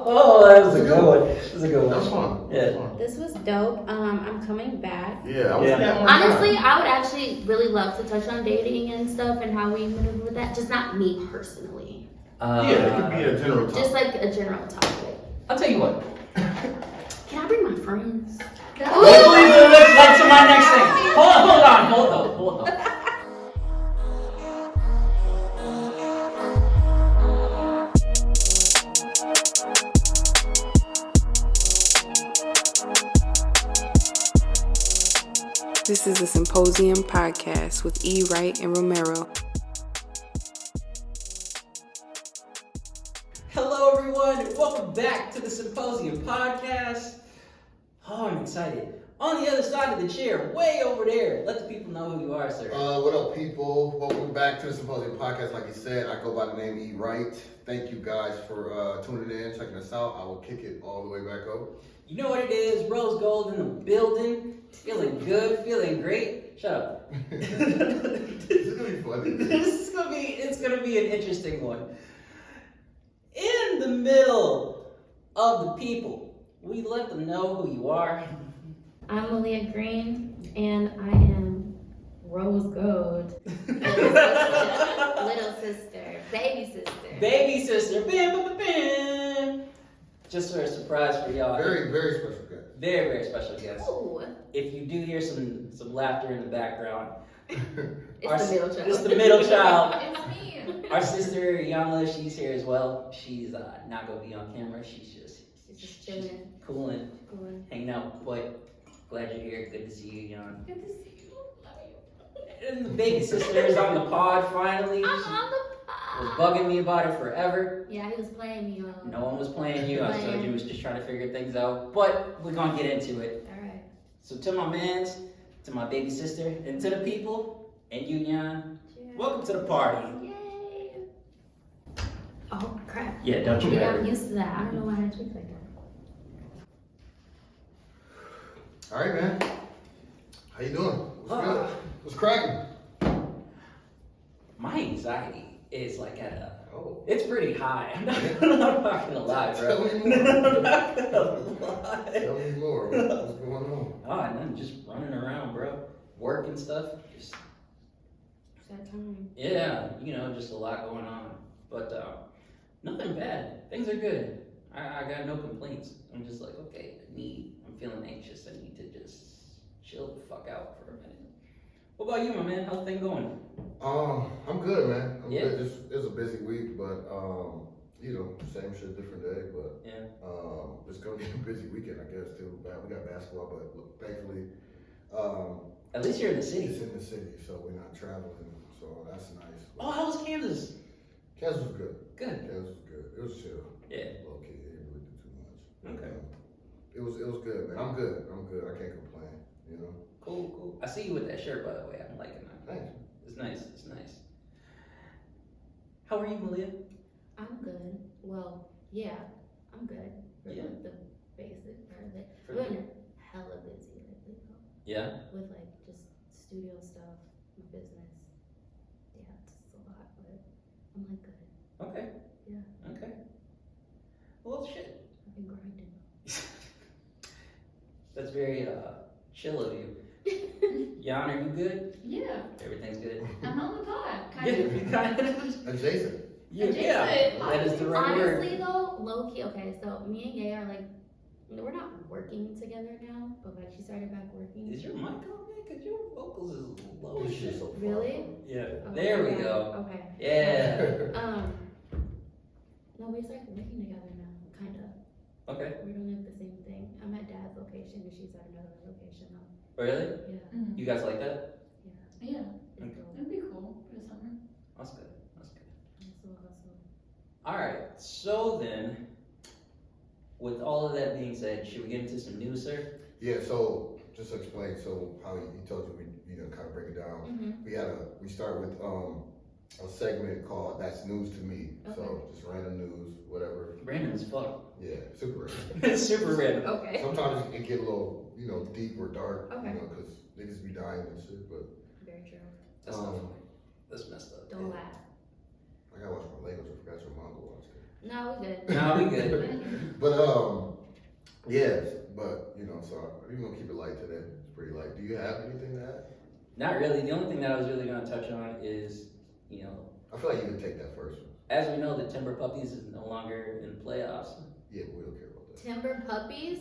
Oh, that was a good one. That was a good one. That was fun. Yeah. This was dope. I'm coming back. Yeah, I was Yeah. Honestly, I would actually really love to touch on dating and stuff and how we maneuver with that. Just not me personally. Yeah, it could be a general topic. Just like a general topic. I'll tell you what. Can I bring my friends? Let's lead to my next thing. Hold on. This is a Symposium podcast with E. Wright and Romero. Hello, everyone. Welcome back to the Symposium podcast. Oh, I'm excited. On the other side of the chair, way over there. Let the people know who you are, sir. What up, people? Welcome back to the Symposium podcast. Like you said, I go by the name E. Wright. Thank you guys for tuning in, checking us out. I will kick it all the way back over. You know what it is? Rose Gold in the building. Feeling good, feeling great. Shut up. This is gonna be funny. It's gonna be an interesting one. In the middle of the people, we let them know who you are. I'm Malia Green, and I am Rose Gold. Little sister. Baby sister. Baby sister. Bam, bam, bam. Just for a surprise for y'all. Very, very special guest. Very, very special guest. Ooh. If you do hear some laughter in the background, It's the middle child. It's the middle child. It's me. Our sister Yana, she's here as well. She's not gonna be on camera. She's just chilling. cooling, hanging out. But glad you're here. Good to see you, Yana. Good to see you. Love you. And the baby sister is on the pod finally. I'm She on the was pod. bugging me about it forever. Yeah, he was playing me on. No one was playing you. I told you was just trying to figure things out. But we're gonna get into it. All right. So to my mans, to my baby sister, and to the people, and you, Yan, welcome to the party. Yay. Oh, crap. Yeah, don't you Yeah, ever. I'm used to that. I don't know why I speak like that. All right, man. How you doing? What's good? What's cracking? My anxiety is like at a, Oh. it's pretty high. I'm not gonna lie, bro. Tell me more. I'm not gonna lie. Tell me more. What's going on? Oh, and then just running around, bro. Work and stuff. Just, It's that time. yeah, just a lot going on. But nothing bad. Things are good. I got no complaints. I'm just like, okay, I'm feeling anxious. I need to just chill the fuck out for a minute. What about you, my man? How's things going? I'm good, man. I'm Yeah. good. It's a busy week, but same shit, different day. But Yeah. it's gonna be a busy weekend, I guess, too. We got basketball, but look, thankfully, At least you're in the city. it's in the city, so we're not traveling, so that's nice. Oh, how was Kansas? Kansas was good. Good. Kansas was good. It was chill. Yeah. Low key, it didn't really do too much. Okay. It was good, man. I'm good. I can't complain. Cool. I see you with that shirt, by the way. I'm liking that. Thanks. It's nice. How are you, Malia? I'm good. Well, yeah, I'm good. For Yeah. the basic part of it. For We're the- hella busy lately, though. Yeah? With like just studio stuff, business. Yeah, it's just a lot, but I'm like good. Okay. Yeah. Okay. Well, shit. I've been grinding. That's very chill of you. Jan, are you good? Yeah, Everything's good? I'm on the pod. Yeah, you kind of. Adjacent. Yeah, Adjacent. that is the right word. Honestly, though, low key, okay, so me and Gay are like, we're not working together now, but like she started back working. Is your mic on, man? Because your vocals is low as This shit shit. so far. Really? Yeah. Okay, There we yeah, go. Okay. Yeah. No, we started working together now, kinda. Okay. We're doing like the same thing. I'm at Dad's location and she's at another location now. Really? Yeah. Mm. You guys like that? Yeah, It's dope. that'd be cool for the summer. That's good. Hustle. All right. So then, with all of that being said, should we get into some news, sir? Yeah, so just to explain, so how he told you we kind of break it down. Mm-hmm. We start with a segment called That's News to Me. So Okay. just random news, whatever. Random as fuck. Yeah, super random. It's super random. Okay. Sometimes it get a little, deep or dark, Okay. because niggas be dying and shit, but Very true. That's not funny. That's messed up. Don't laugh. I gotta watch my language. I forgot your mom to watch that. No, we good. No, we good. But yes, but so we're gonna keep it light today. It's pretty light. Do you have anything to add? Not really. The only thing that I was really gonna touch on is, I feel like you can take that first one. as we know, the Timber Puppies is no longer in playoffs. Yeah, but we don't care about that. Timber puppies?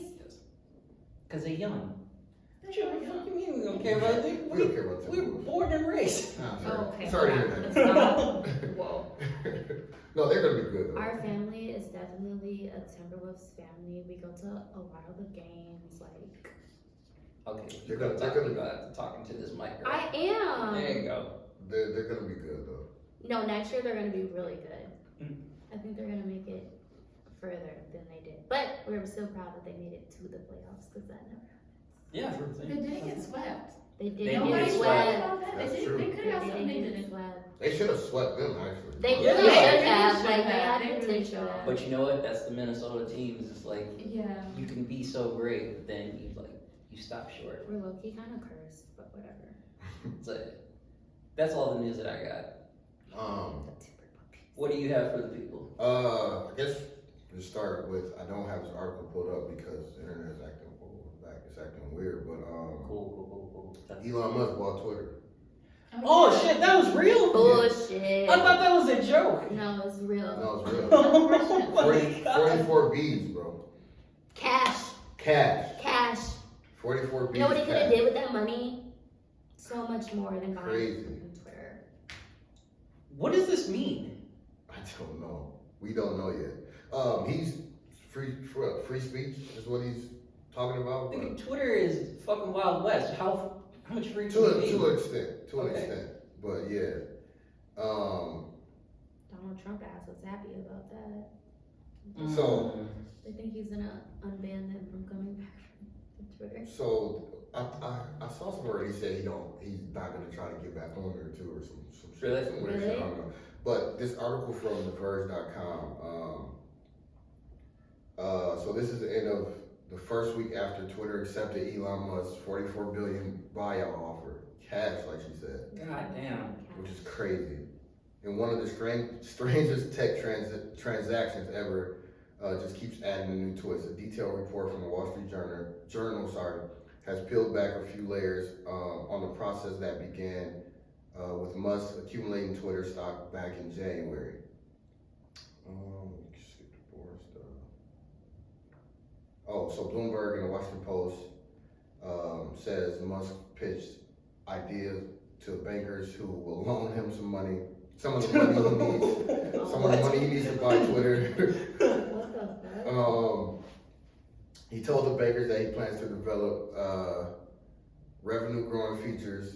Because they're young. They're What really the young. fuck you mean we don't care about them? We don't care about We were Timberwolves. born and raised. Nah, Oh, okay. Sorry to Let's hear not- that. Whoa. No, they're gonna be good though. Our family is definitely a Timberwolves family. We go to a lot of the games. Like, Okay, They're you're gonna- talking about talking to this mic. Girl. I am. There you go. They're gonna be good though. No, next year they're gonna be really good. Mm. I think they're gonna make it further than they did. But we're so proud that they made it to the playoffs because that never happened. Yeah. They didn't get swept. They They didn't did get get swept. about that. That's They true. could have got something they get didn't. swept. They should have swept them actually. They Yeah. really They should really have. should Like, they have. had They really potential. should have. But you know what? That's the Minnesota teams. It's like Yeah. you can be so great, but then you stop short. We're low-key kind of cursed, but whatever. It's like, that's all the news that I got. The Timber puppies. What do you have for the people? I guess to start with, I don't have this article pulled up because the internet is acting it's acting weird. But Cool. Elon Musk bought Twitter. Oh shit, that was real? Bullshit. I thought that was a joke. No, it's real. No, it's real. Oh my God. 44 B's, bro. Cash. Cash. 44 B's. You know what he could have cash. did with that money? So much more than buying Crazy. Twitter. What does this mean? I don't know. We don't know yet. He's free speech is what he's talking about. I But think Twitter is fucking Wild West. How much free can to it be? an extent. To an Okay. extent. But yeah. Donald Trump ass was happy about that. So- They think he's gonna unban them from coming back from Twitter. So I saw somewhere he said he's not gonna try to get back on there too or some shit. Really? Some weird shit, I don't know. But this article from TheVerge.com, so this is the end of the first week after Twitter accepted Elon Musk's $44 billion buyout offer. Cash, like she said, God damn. which is crazy. And one of the strangest tech transactions ever just keeps adding a new twist. A detailed report from the Wall Street Journal has peeled back a few layers on the process that began with Musk accumulating Twitter stock back in January. Skip the boring stuff. Oh, so Bloomberg and the Washington Post says Musk pitched ideas to bankers who will loan him some money. Some of the money he needs. Some of the money he needs to buy Twitter. What the fuck? He told the bankers that he plans to develop revenue growing features,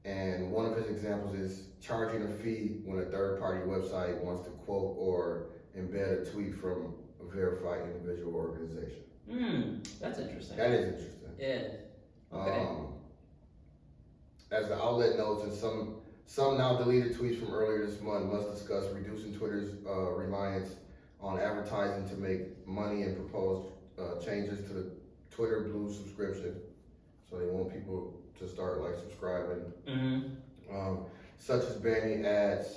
and one of his examples is charging a fee when a third party website wants to quote or embed a tweet from a verified individual or organization. That's interesting. That is interesting. Yeah. Okay. As the outlet notes, and some now deleted tweets from earlier this month must discuss reducing Twitter's reliance on advertising to make money and propose changes to the Twitter Blue subscription. So they want people to start subscribing, such as banning ads.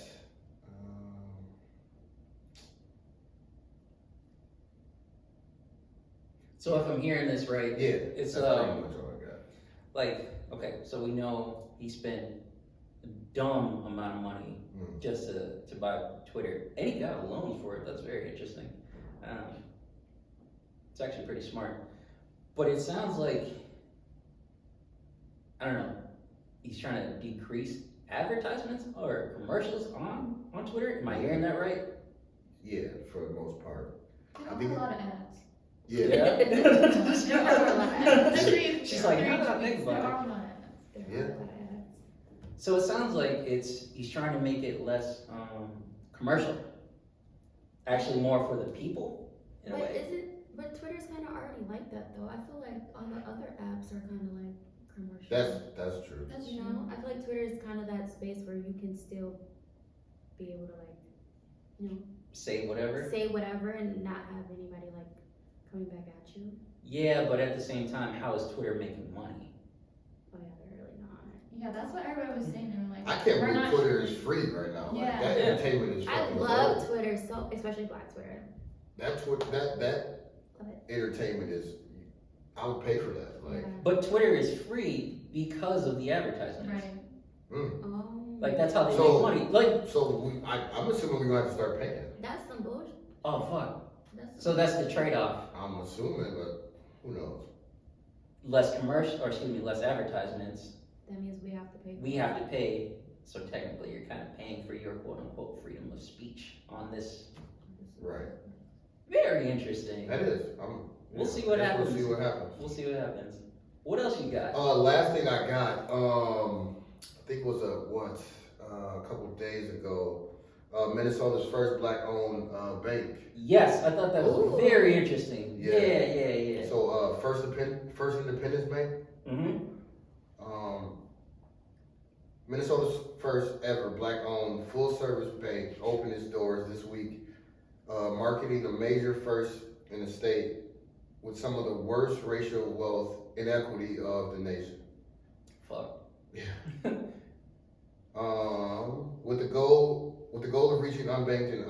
So if I'm hearing this right, Yeah, it's that's pretty much all I got. okay, so we know he spent a dumb amount of money just to buy Twitter, and he got a loan for it. That's very interesting. It's actually pretty smart, but it sounds like, I don't know, he's trying to decrease advertisements or commercials on Twitter. Am I hearing that right? Yeah, for the most part. They don't have a lot of ads. Yeah. There are a lot of ads. She's like, now that I think There about are it. a lot of ads. There are a lot of ads. So it sounds like he's trying to make it less commercial. Actually, more for the people in a way. But Twitter's kind of already like that though. I feel like all the other apps are kind of like commercial. That's true. That's You true. know, I feel like Twitter is kind of that space where you can still be able to Say whatever. say whatever and not have anybody coming back at you. Yeah, but at the same time, how is Twitter making money? Oh yeah, they're really not. Yeah, that's what everybody was saying. They were like, I can't We're believe not Twitter sure. is free right now. Like, Yeah. that Yeah. entertainment is I fucking love gold. Twitter so, especially Black Twitter. That Love it. entertainment is, I would pay for that. Like, Yeah. But Twitter is free because of the advertisements. Right. Oh. Like that's how they So- make money. Like, so I'm assuming we're gonna have to start paying. That's some bullshit. oh fuck. That's So that's the trade-off. I'm assuming, but who knows? Less commercial, or excuse me, less advertisements. that means we have to pay. We have to pay. So technically, you're kind of paying for your quote-unquote freedom of speech on this. Right. Very interesting. That is. We'll see what happens. We'll see what happens. We'll see what happens. What else you got? Last thing I got, I think it was a couple days ago, Minnesota's first black-owned bank. Yes, I thought that was Ooh. very interesting. Yeah. Yeah. So, First Independence Bank, Mm-hmm. Minnesota's first ever black-owned full-service bank opened its doors this week, marketing a major first in the state with some of the worst racial wealth inequity of the nation. Fuck. With the goal of reaching unbanked and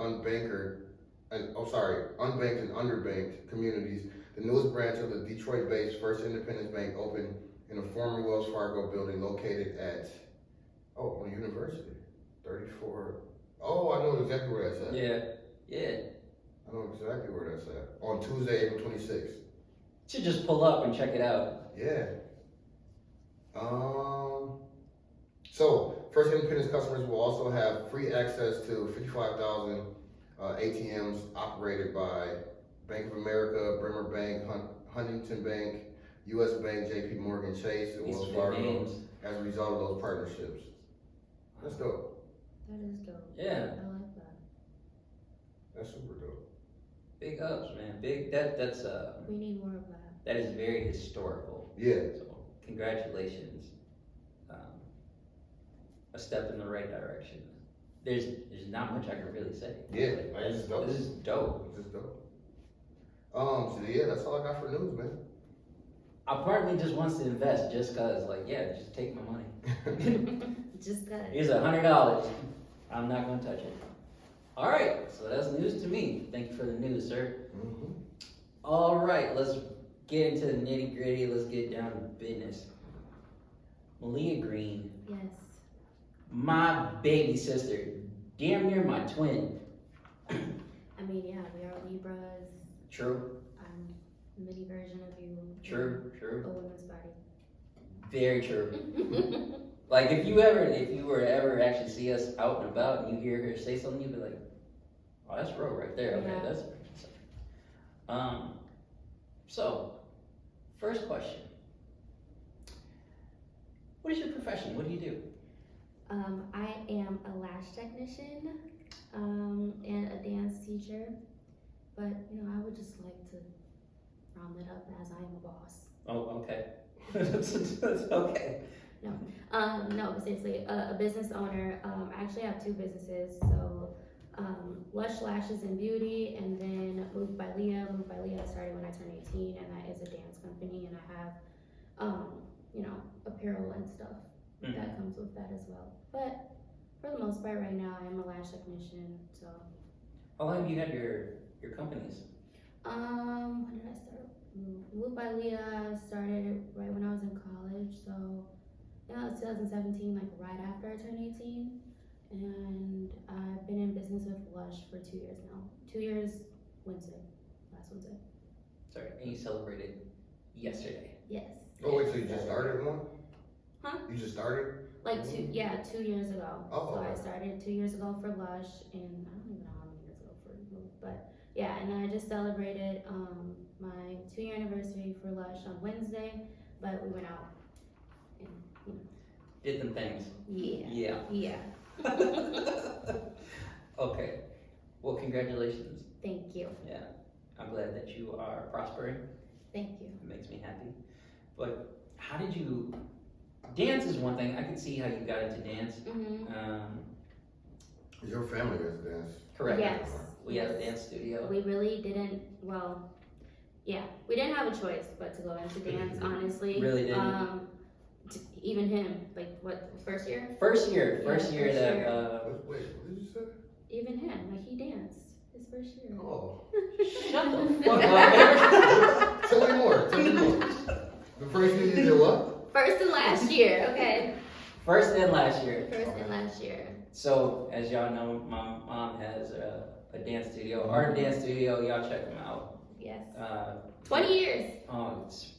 underbanked communities, the newest branch of the Detroit-based First Independence Bank opened in a former Wells Fargo building located at on University, 34. Oh, I know exactly where that's at. Yeah. I know exactly where that's at. On Tuesday, April 26th. Should just pull up and check it out. Yeah. So, First Independence customers will also have free access to 55,000 ATMs operated by Bank of America, Bremer Bank, Huntington Bank, U.S. Bank, J.P. Morgan Chase, and These Wells big Fargo names. as a result of those partnerships. That's dope. That is dope. Yeah. I like that. That's super dope. Big ups, man. That's We need more of that. that is very historical. Yeah. So congratulations. A step in the right direction. There's not much I can really say. Yeah, this is dope. This is dope. This is dope. So yeah, that's all I got for news, man. Apartment just wants to invest just cause, like, yeah, just take my money. Just cause. Here's $100. I'm not gonna touch it. All right, so that's news to me. Thank you for the news, sir. Mhm. All right, let's get into the nitty gritty. Let's get down to business. Malia Green, Yes. my baby sister, damn near my twin. I mean, yeah, we are Libras. True, I'm a mini version of you. true. A woman's body. Very true. Like if you were to ever actually see us out and about and you hear her say something, you'd be like, oh, that's Ro right there. Okay, Yeah. that's so first question. What is your profession? What do you do? I am a lash technician, and a dance teacher. But, you know, I would just like to round it up as I am a boss. Oh, okay. Okay. No, but seriously, a business owner. I actually have two businesses. So, Lush Lashes and Beauty, and then Moved by Leah. Moved by Leah started when I turned 18, and that is a dance company, and I have, you know, apparel and stuff that comes with that as well. But for the most part, right now, I am a lash technician. So, How long have you had your companies? when did I start? Moved by Leah started right when I was in college. So, yeah, it was 2017, like right after I turned 18. And I've been in business with Lush for 2 years now. 2 years Wednesday, last Wednesday. Sorry, and you celebrated yesterday. Yes. Oh wait, so you just started one? Huh? You just started? Like 2 years ago. Oh, So I okay. started 2 years ago for Lush, and I don't even know how many years ago for Move, but yeah, and then I just celebrated my 2-year anniversary for Lush on Wednesday, but we went out and, you know, Did them things. yeah. Yeah. Okay. Well, congratulations. Thank you. Yeah. I'm glad that you are prospering. Thank you. It makes me happy. But how did you? Dance is one thing. I can see how you got into dance. Mm-hmm. Your family does dance. Correct. Yes. We have a dance studio. We really didn't, we didn't have a choice but to go into dance, honestly. Really didn't? Even him, like what, first year? First year Yeah, that, first year. Wait, what did you say? Even him, like he danced his first year. Oh. shut the fuck up. Tell me more. The first year you did what? First and last year, okay. First and last year. First and last year. So, as y'all know, my mom has a dance studio, Art Dance Studio. Y'all check them out. Yes. 20 20 years. Oh, it's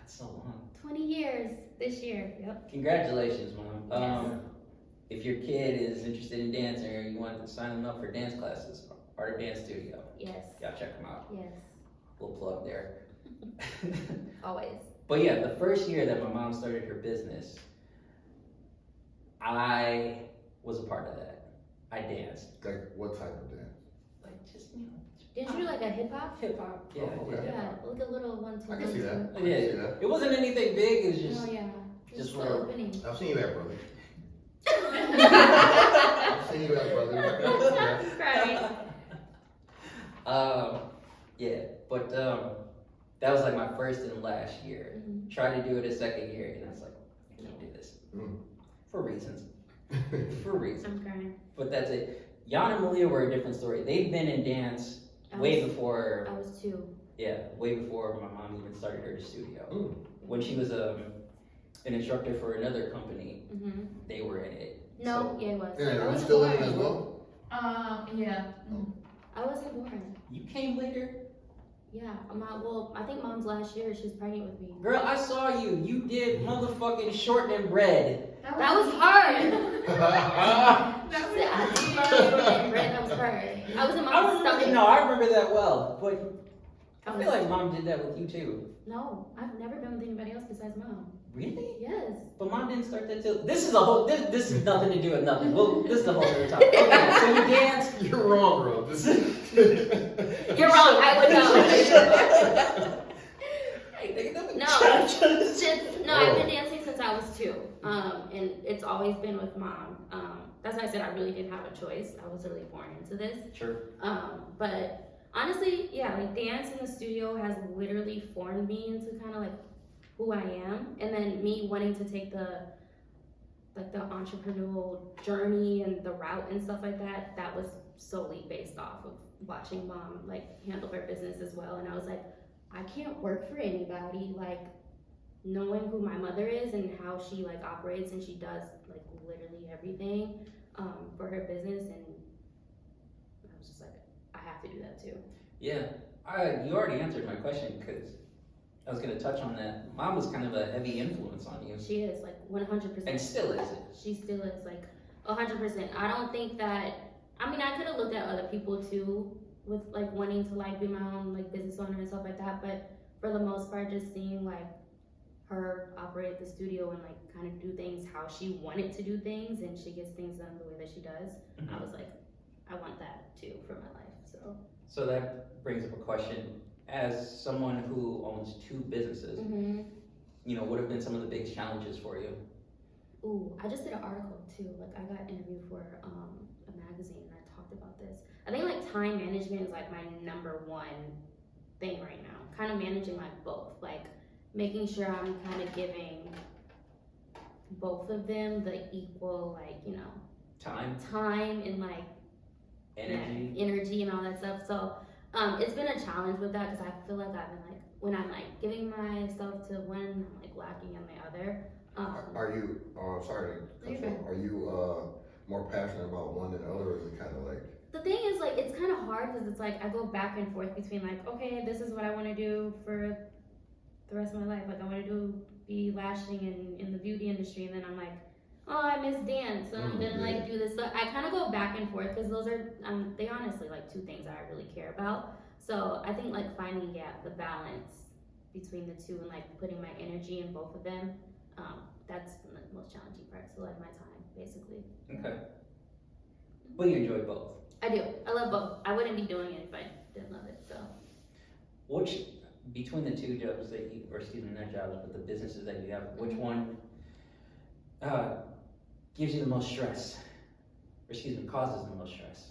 so long. 20 years this year. Yep. Congratulations, Mom. Yes. If your kid is interested in dancing or you want to sign them up for dance classes, Art Dance Studio. Yes. Y'all check them out. Yes. Little plug there. Always. But yeah, the first year that my mom started her business, I was a part of that. I danced. Like, what type of dance? Like, just, Didn't you do like a hip hop? hip hop. Yeah, Oh, I did okay. hip Yeah, hop. like a little 1 2 I can see that. I Yeah. can see that. It wasn't anything big, it was just, Oh yeah. just the where- opening. I've seen you at, brother. I've seen you at, brother. I can see that. Right. yeah, but that was like my first and last year. Mhm. Tried to do it a second year, and I was like, I can't do this. Mm. For reasons. For reasons. I'm crying. But that's it. Jan and Malia were a different story. They've been in dance way before, I was 2. way before my mom even started her studio. Mm. When she was an instructor for another company, Mm-hmm. they were in it. No, yeah, it was. Yeah, I are you wasn't still in it born. as well? Yeah. I wasn't born. You came later? Yeah, I think mom's last year, she was pregnant with me. Girl, I saw you. You did motherfucking shortening bread. That was hard. That She said, I just love shortening bread. That was hard. I was in mom's stomach. I remember that well. But I I was- feel like mom did that with you too. No, I've never been with anybody else besides mom. Really? Yes. But mom didn't start that till. This is a whole. This is nothing to do with nothing. Well, this is the whole other topic. Okay, so you danced. You're wrong, bro. This You're wrong. I would know. Hey, nigga, don't be No. judging. I've been dancing since I was 2. And it's always been with mom. That's why I said I really didn't have a choice. I was really born into this. Sure. But honestly, yeah, like dance in the studio has literally formed me into kind of like who I am. And then me wanting to take the entrepreneurial journey and the route and stuff like that, that was solely based off of watching mom like handle her business as well. And I was like, I can't work for anybody. Like knowing who my mother is and how she like operates and she does like literally everything for her business, and I was just like, I have to do that too. Yeah. You already answered my question because I was gonna touch on that. Mom was kind of a heavy influence on you, She is like 100%. and still is it. She still is like 100%. I don't think that. I mean, I could have looked at other people too with like wanting to like be my own like business owner and stuff like that, but for the most part, just seeing like her operate the studio and like kind of do things how she wanted to do things, and she gets things done the way that she does. I was like, I want that too for my life. So that brings up a question. As someone who owns 2 businesses, what have been some of the biggest challenges for you? Ooh, I just did an article too. Like I got interviewed for a magazine and I talked about this. I think like time management is like my number 1 thing right now. Kind of managing like both, like making sure I'm kind of giving both of them the equal like Time, and like energy. and all that stuff. So it's been a challenge with that because I feel like I've been like when I'm like giving myself to one, I'm like lacking in the other. Are you, sorry to cut you off. Are you more passionate about one than the other, or is it kind of like? The thing is, like, it's kind of hard because it's like I go back and forth between like, okay, this is what I want to do for the rest of my life. Like, I want to be lashing in the beauty industry, and then I'm like, oh, I miss dance, and I'm gonna like do this. So I kind of go back and forth because those are they honestly like 2 things that I really care about. So I think like finding the balance between the 2 and like putting my energy in both of them. That's the most challenging part. So like my time, basically. Okay. But you enjoy both. I do. I love both. I wouldn't be doing it if I didn't love it. So. Which, between the 2 jobs that you, or excuse me, not jobs, but the businesses that you have, which one gives you the most stress? Or excuse me, causes the most stress?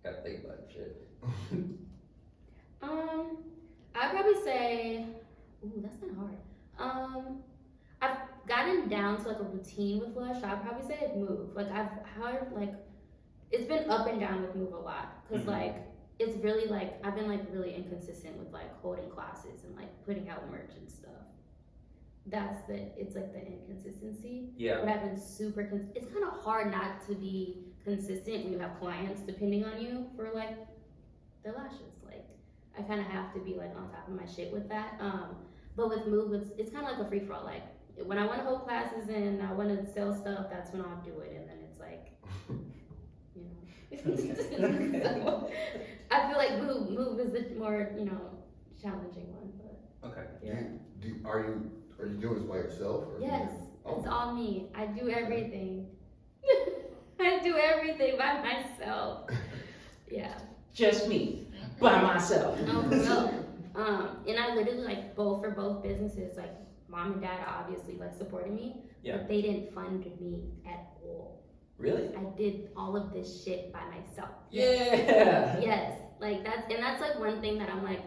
Gotta think about shit. probably say, ooh, that's kind of hard. I've gotten down to like a routine with Lush. So I'd probably say like Move. Like I've had like, it's been up and down with Move a lot. Cause like, it's really like, I've been like really inconsistent with like holding classes and like putting out merch and stuff. It's like the inconsistency. Yeah. But I've been it's kind of hard not to be consistent when you have clients depending on you for like their lashes. Like I kind of have to be like on top of my shit with that. But with Move, it's kind of like a free for all. Like when I want to hold classes and I want to sell stuff, that's when I'll do it. And then it's like, So, I feel like Move is the more challenging one. But Okay. yeah. Are you doing this by yourself? Or Yes, Oh. it's all me. I do everything. I do everything by myself. Yeah. Just me, by myself. No, for real. And I literally like for both businesses, like mom and dad obviously like supported me, Yeah. but they didn't fund me at all. Really? I did all of this shit by myself. Yeah. Yes, like that's like one thing that I'm like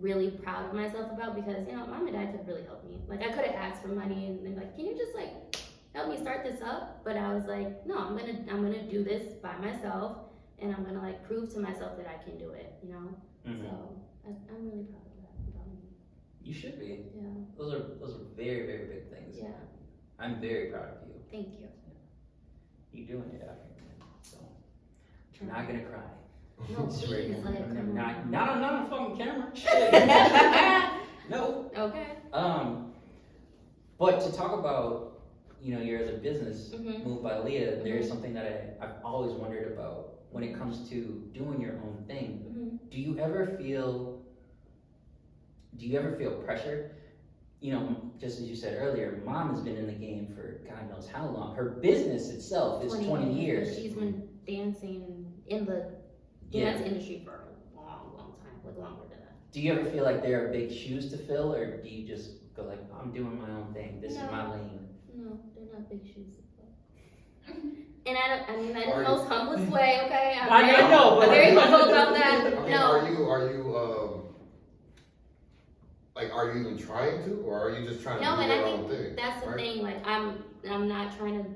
really proud of myself about because mom and dad could really help me. Like I could have asked for money and they're like, can you just like help me start this up? But I was like, no, I'm gonna do this by myself and I'm gonna like prove to myself that I can do it. Mhm. So I'm really proud of that about me. You should be. Yeah. Those are very, very big things. Yeah. I'm very proud of you. Thank you. You're doing it out here, man. So you're not gonna cry. No, Swear to please, God. like, I'm come not on. on fucking camera. Shit. No. Okay. But to talk about, your other business, Mhm. Moved by Leah, there's Mhm. something that I've always wondered about when it comes to doing your own thing. Mhm. Do you ever feel pressure? Just as you said earlier, mom has been in the game for God knows how long. Her business itself is 20 years. But she's been dancing in the dance industry for a long, long time, like longer than that. Do you ever feel like there are big shoes to fill, or do you just go like, I'm doing my own thing, this is my lane? No, they're not big shoes. And I mean that in Are the you- most humblest way, okay? I know, but I'm very humble about that. I mean, No. are you even trying to, or are you just trying to No, do and I your own think thing? that's the right? thing. Like I'm not trying to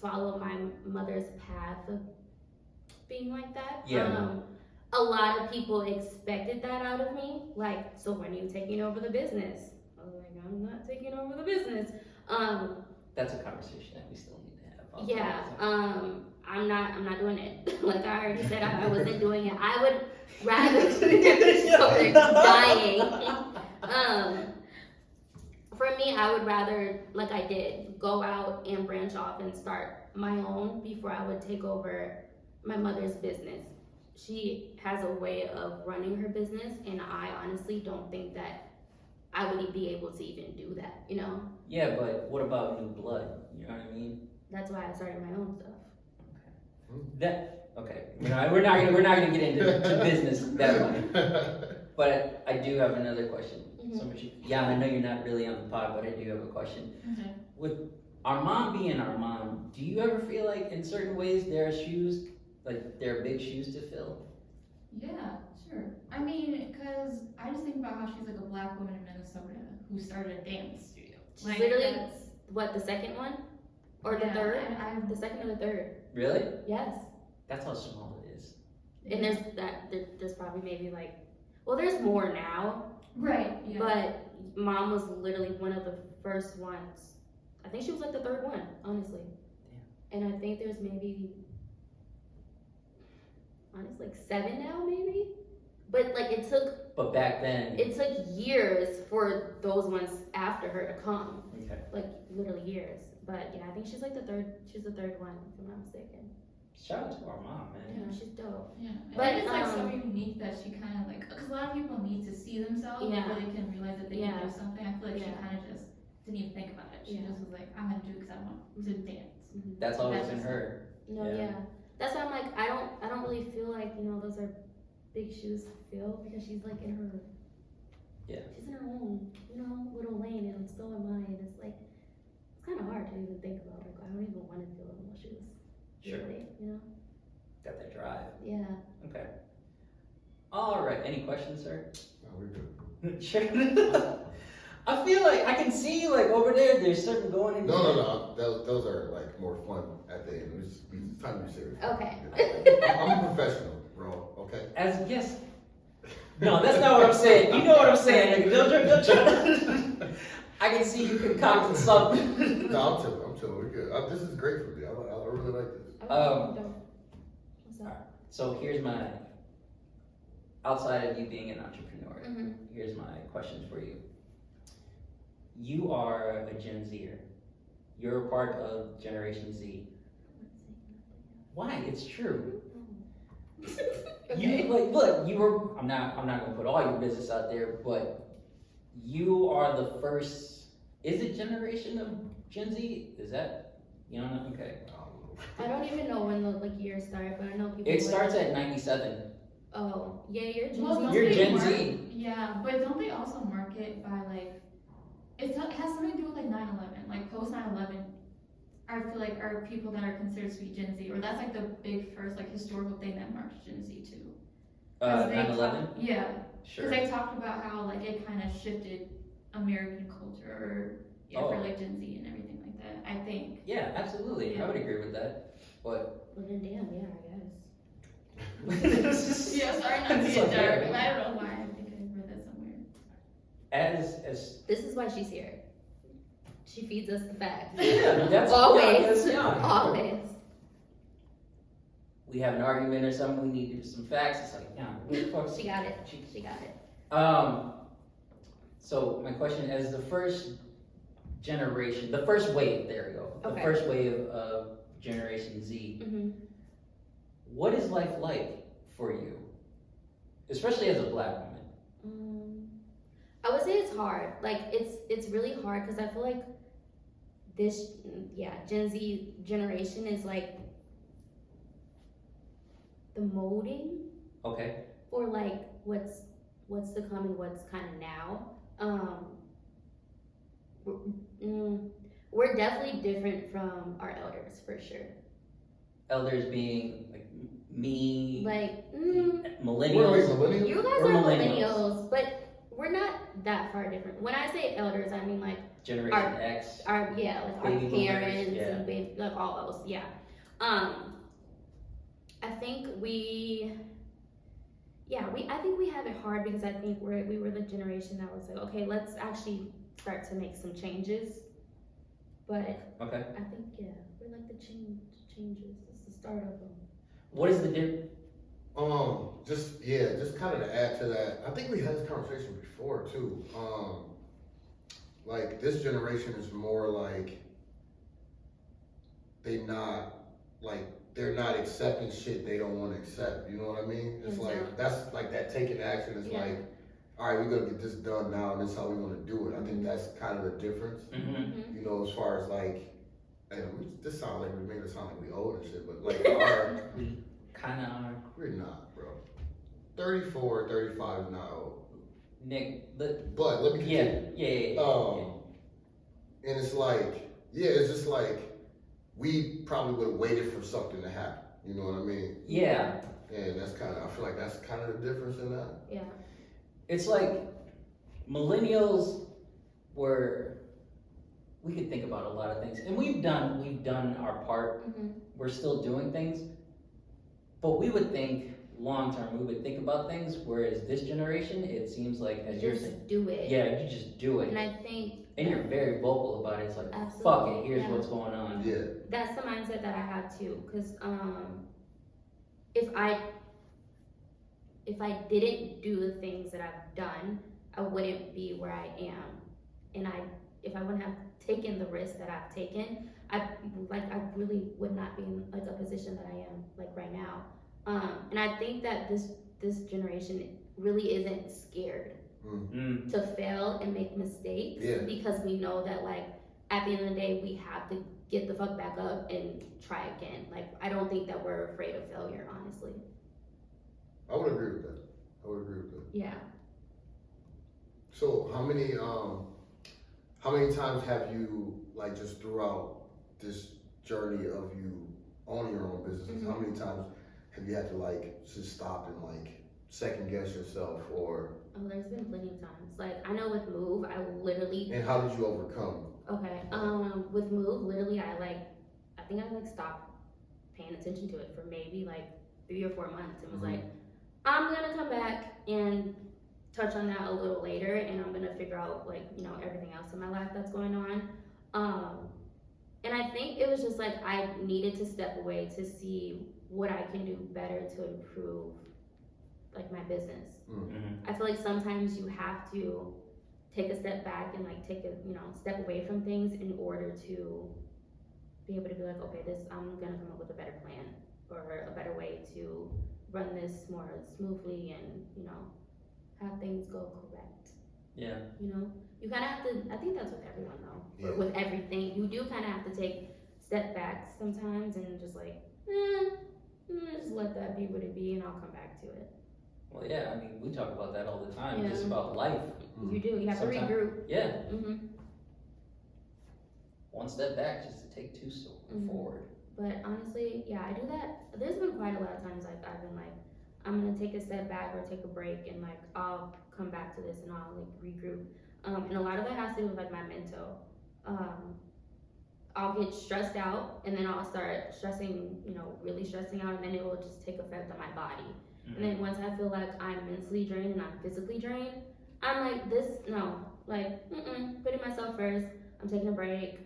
follow my mother's path of being like that. Yeah. A lot of people expected that out of me. Like, so when are you taking over the business? I was like, I'm not taking over the business. That's a conversation that we still need to have. I'll Yeah. tell you. I'm not doing it. Like I already said, I wasn't doing it. I would rather sorry, dying. For me, I would rather, like I did, go out and branch off and start my own before I would take over my mother's business. She has a way of running her business, and I honestly don't think that I would be able to even do that, Yeah, but what about new blood? You know what I mean? That's why I started my own stuff. Okay. We're not gonna get into business that way. But I do have another question. Mhm. I know you're not really on the pod, but I do have a question. Okay. With our mom being our mom, do you ever feel like in certain ways there are big shoes to fill? Yeah, sure. I mean, because I just think about how she's like a black woman in Minnesota who started a dance studio. Like, Literally, that's- what, the second one? Or the yeah, third? I The second or the third? Really? Yes. That's how small it is. And there's probably maybe like, well, there's more now, right, yeah. but mom was literally one of the first ones. I think she was like the third one, honestly. And I think there's maybe, honestly, like 7 now, maybe. But like But back then. it took years for those ones after her to come, Okay. like literally years. But yeah, I think she's like the third. She's the third one, if I'm not mistaken. Shout out to our mom, man. Yeah, she's dope. Yeah, But, but it's like so um, unique that she kind of like, because a lot of people need to see themselves Yeah. before they can realize that they Yeah. can do something. I feel like she Yeah. kind of just didn't even think about it. She Yeah. just was like, I'm gonna do it because I want to dance. That's always That's been just- her. No, Yeah. yeah. That's why I'm like, I don't really feel like, those are big shoes to fill because she's like in her, Yeah. she's in her own, little lane and so am I. And it's like, it's kind of hard to even think about. Like, I don't even want to fill in those shoes. Sure. Really, Got that drive. Yeah. Okay. All right. Any questions, sir? No, we're good. Sure. I feel like I can see like over there. There's certain going in. No. Those are like more fun at the end. It's time to be serious. Okay. I'm a professional, bro. Okay. As yes. No, that's not what I'm saying. You know what I'm saying, nigga. Don't try. I can see you concocting something. No, I'm chilling. We're good. This is great for me. I really like this. What's up? So here's my. Outside of you being an entrepreneur, Mm-hmm. here's my questions for you. You are a Gen Zer. You're a part of Generation Z. Why? It's true. You like look. You were. I'm not gonna put all your business out there, but you are the first. Is it generation of Gen Z? Is that you know? Okay. I don't even know when the year started, but I know people. It starts at 97. Oh, yeah, you're Gen Well, Z. don't You're they Gen mark- Z. Yeah, but don't they also market by like, it has something to do with like 9/11, like post 9/11. I feel like are people that are considered to be Gen Z, or that's like the big first like historical thing that marks Gen Z too. 'Cause they 9/11. talk- Yeah, Sure. because they talked about how like it kind of shifted American culture, or for Oh. like Gen Z and everything like that. I think. Yeah, absolutely. I would agree with that. But Well, then damn, yeah, I guess. Yeah, sorry not to It's get okay. dark, but I don't know why. I think I read that somewhere. as This is why she's here. She feeds us the facts. yeah, that's Always. yeah. Always. We have an argument or something. We need some facts. It's like yeah. What the fuck? She got it. She got it. So my question as the first generation, the first wave. There we go. The Okay. first wave of Generation Z. Mm-hmm. What is life like for you, especially as a black woman? I would say it's hard. Like it's really hard because I feel like this Gen Z generation is like the molding Okay. for like what's to come and what's kind of now. We're definitely different from our elders for sure. Elders being like me, Like What are we, millennials. millennials? you guys We're are millennials. millennials, but we're not that far different. When I say elders, I mean like Generation Our- X. our Baby our boomers, parents yeah. and like all those, yeah. I think we have it hard because I think we were the generation that was like, okay, let's actually start to make some changes. But Okay. I think we're like the changes. It's the start of them. What is the difference? Just kind of to add to that, I think we had this conversation before too. Like this generation is more like they're not accepting shit they don't want to accept. You know what I mean? It's Exactly. like that's like that taking action is Yeah. like, all right, we're gonna get this done now, and this is how we want to do it. I think that's kind of the difference. Mm-hmm. You know, as far as like, this sounds like we made it sound like we old and shit, but like our We kind of are. we're not, bro. 34, 35 is not old. Nick, But let me yeah, continue. yeah. And it's like, it's just like we probably would have waited for something to happen. You know what I mean? Yeah, And that's kind of, I feel like that's kind of the difference in that. Yeah. it's like millennials were. We could think about a lot of things, and we've done our part. Mm-hmm. We're still doing things, but we would think long term. We would think about things, whereas this generation, it seems like as you're saying, Just do it. yeah, you just do it, And I think and you're very vocal about it. It's like, fuck Absolutely, it, here's yeah. what's going on. Yeah. that's the mindset that I have too. Cause if I didn't do the things that I've done, I wouldn't be where I am. And if I wouldn't have taken the risk that I've taken, I really would not be in like a position that I am like right now. And I think that this generation really isn't scared Mm. to fail and make mistakes Yeah. because we know that like at the end of the day we have to get the fuck back up and try again. Like I don't think that we're afraid of failure, honestly. I would agree with that. Yeah. So how many times have you, like, just throughout this journey of you owning your own businesses, how many times have you had to like just stop and like second guess yourself, or Oh, there's been plenty of times. Like, I know with Move, I literally, and how did you overcome? okay, with Move, literally, I think I like stopped paying attention to it for maybe like 3 or 4 months and was Mhm. like, I'm gonna come back and touch on that a little later, and I'm gonna figure out like, you know, everything else in my life that's going on. And I think it was just like I needed to step away to see what I can do better to improve like my business. Mm-hmm. I feel like sometimes you have to take a step back and like take a, you know, step away from things in order to be able to be like, okay, I'm gonna come up with a better plan or a better way to run this more smoothly and, you know, have things go correct. Yeah. You know, you kind of have to, I think that's with everyone though, Yeah. or with everything, you do kind of have to take step backs sometimes and just like, just let that be what it be and I'll come back to it. Well, yeah, I mean, we talk about that all the time, Yeah. just about life. You do, you have to Sometime- regroup. Yeah, Mm-hmm. one step back just to take two Mhm. forward. But honestly, yeah, I do that. There's been quite a lot of times I've been like, I'm gonna take a step back or take a break and like I'll come back to this and I'll like regroup. And a lot of that has to do with like my mental. I'll get stressed out and then I'll start stressing, you know, really stressing out, and then it will just take effect on my body. Mm-hmm. And then once I feel like I'm mentally drained and I'm physically drained, I'm like, putting myself first. I'm taking a break.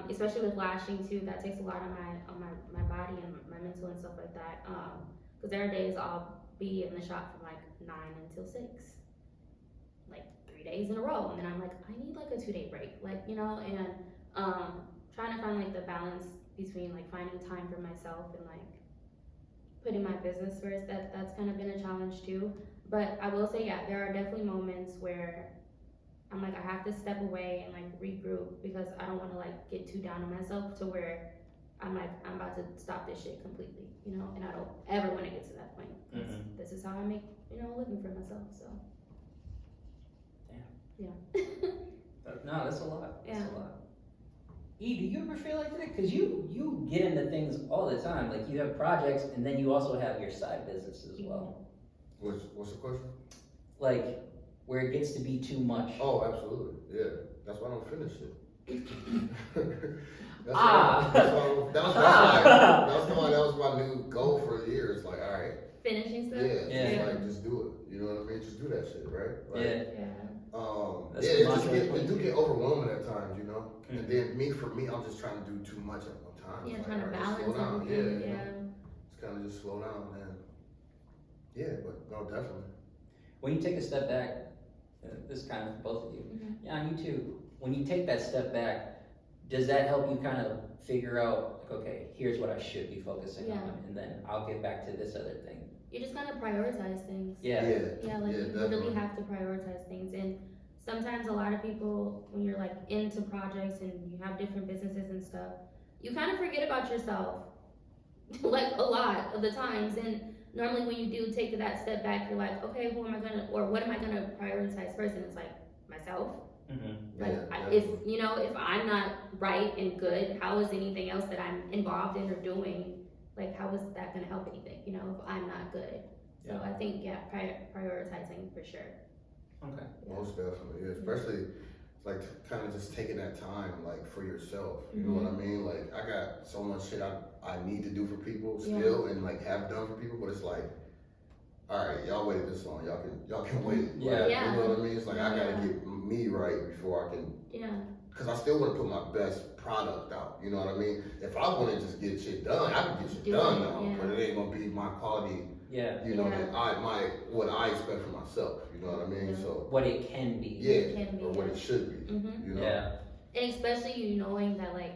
Especially with lashing too, that takes a lot on my body and my mental and stuff like that. Because there are days I'll be in the shop from like 9 until 6, like 3 days in a row, and then I'm like, I need like a 2-day break, like, you know, and trying to find like the balance between like finding time for myself and like putting my business first. That's kind of been a challenge too. But I will say, yeah, there are definitely moments where I'm like, I have to step away and like regroup because I don't want to like get too down on myself to where I'm like, I'm about to stop this shit completely, you know, and I don't ever want to get to that point. 'Cause Mhm. this is how I make, you know, a living for myself, so. Damn. Yeah. No, that's a lot. That's Yeah. a lot. E, do you ever feel like that? Because you get into things all the time. Like you have projects and then you also have your side business as well. What's the question? Like where it gets to be too much. Oh, absolutely. Yeah, that's why I don't finish it. That's Ah. why that was my new goal for the year. It's like, all right, Finishing stuff? Yeah. Like just do it. You know what I mean? Just do that shit, right? Like, Yeah. Yeah. That's yeah, the it mantra. do get overwhelming at times, you know. Mhm. And then for me, I'm just trying to do too much at one time. Yeah, It's trying to like, all right, just balance slow down. everything, Yeah, you know? yeah. It's kind of just slow down, man. Yeah, but no, definitely. When you take a step back, this is kind of for both of you. Mhm. Yeah, and you too. When you take that step back, does that help you kind of figure out, like, okay, here's what I should be focusing Yeah. on, and then I'll get back to this other thing. You just gotta prioritize things. Yeah. Yeah, like you definitely. really have to prioritize things. And sometimes a lot of people, when you're like into projects and you have different businesses and stuff, you kind of forget about yourself like a lot of the times. And normally when you do take that step back, you're like, okay, what am I gonna prioritize first? And it's like myself. Mm-hmm. Like if I'm not right and good, how is anything else that I'm involved in or doing, like how is that gonna help anything, you know, if I'm not good? So Yeah. I think, yeah, prioritizing for sure. Okay. Yeah. Most definitely, yeah. Especially like kind of just taking that time like for yourself. You know what I mean? Like I got so much shit I need to do for people still and like have done for people, but it's like, all right, y'all waited this long, y'all can wait. Yeah. Like, Yeah. You know what I mean? It's like I gotta Yeah. get me right before I can, Yeah. cause I still want to put my best product out. You know what I mean? If I want to just get shit done, I can get shit Do done it, now, yeah. but it ain't gonna be my quality. Yeah. You know Yeah. that what I expect for myself. You know what I mean? Yeah. So What it can be. yeah, It can be, or what yeah. it should be. Mhm. You know? Yeah. And especially you knowing that like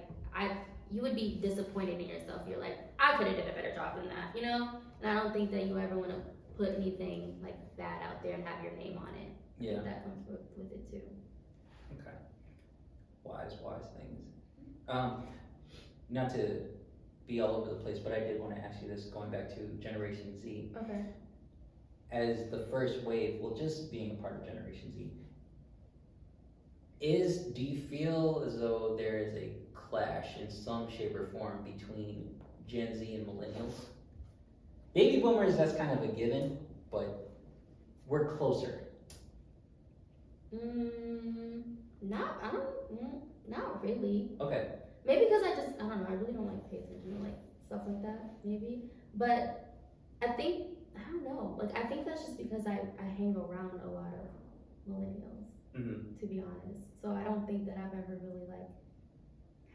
you would be disappointed in yourself. You're like, I could have did a better job than that, you know? And I don't think that you ever want to put anything like that out there and have your name on it. Yeah. That comes with it too. Okay. Wise things. Not to be all over the place, but I did want to ask you this, going back to Generation Z. Okay. As the first wave, well, just being a part of Generation Z, do you feel as though there is a clash in some shape or form between Gen Z and millennials? Baby boomers, that's kind of a given, but we're closer? Not really. Okay. Maybe because I don't know, I really don't like pay attention to like stuff like that, maybe. But I don't know, like I think that's just because I hang around a lot of millennials, Mm-hmm. to be honest. So I don't think that I've ever really like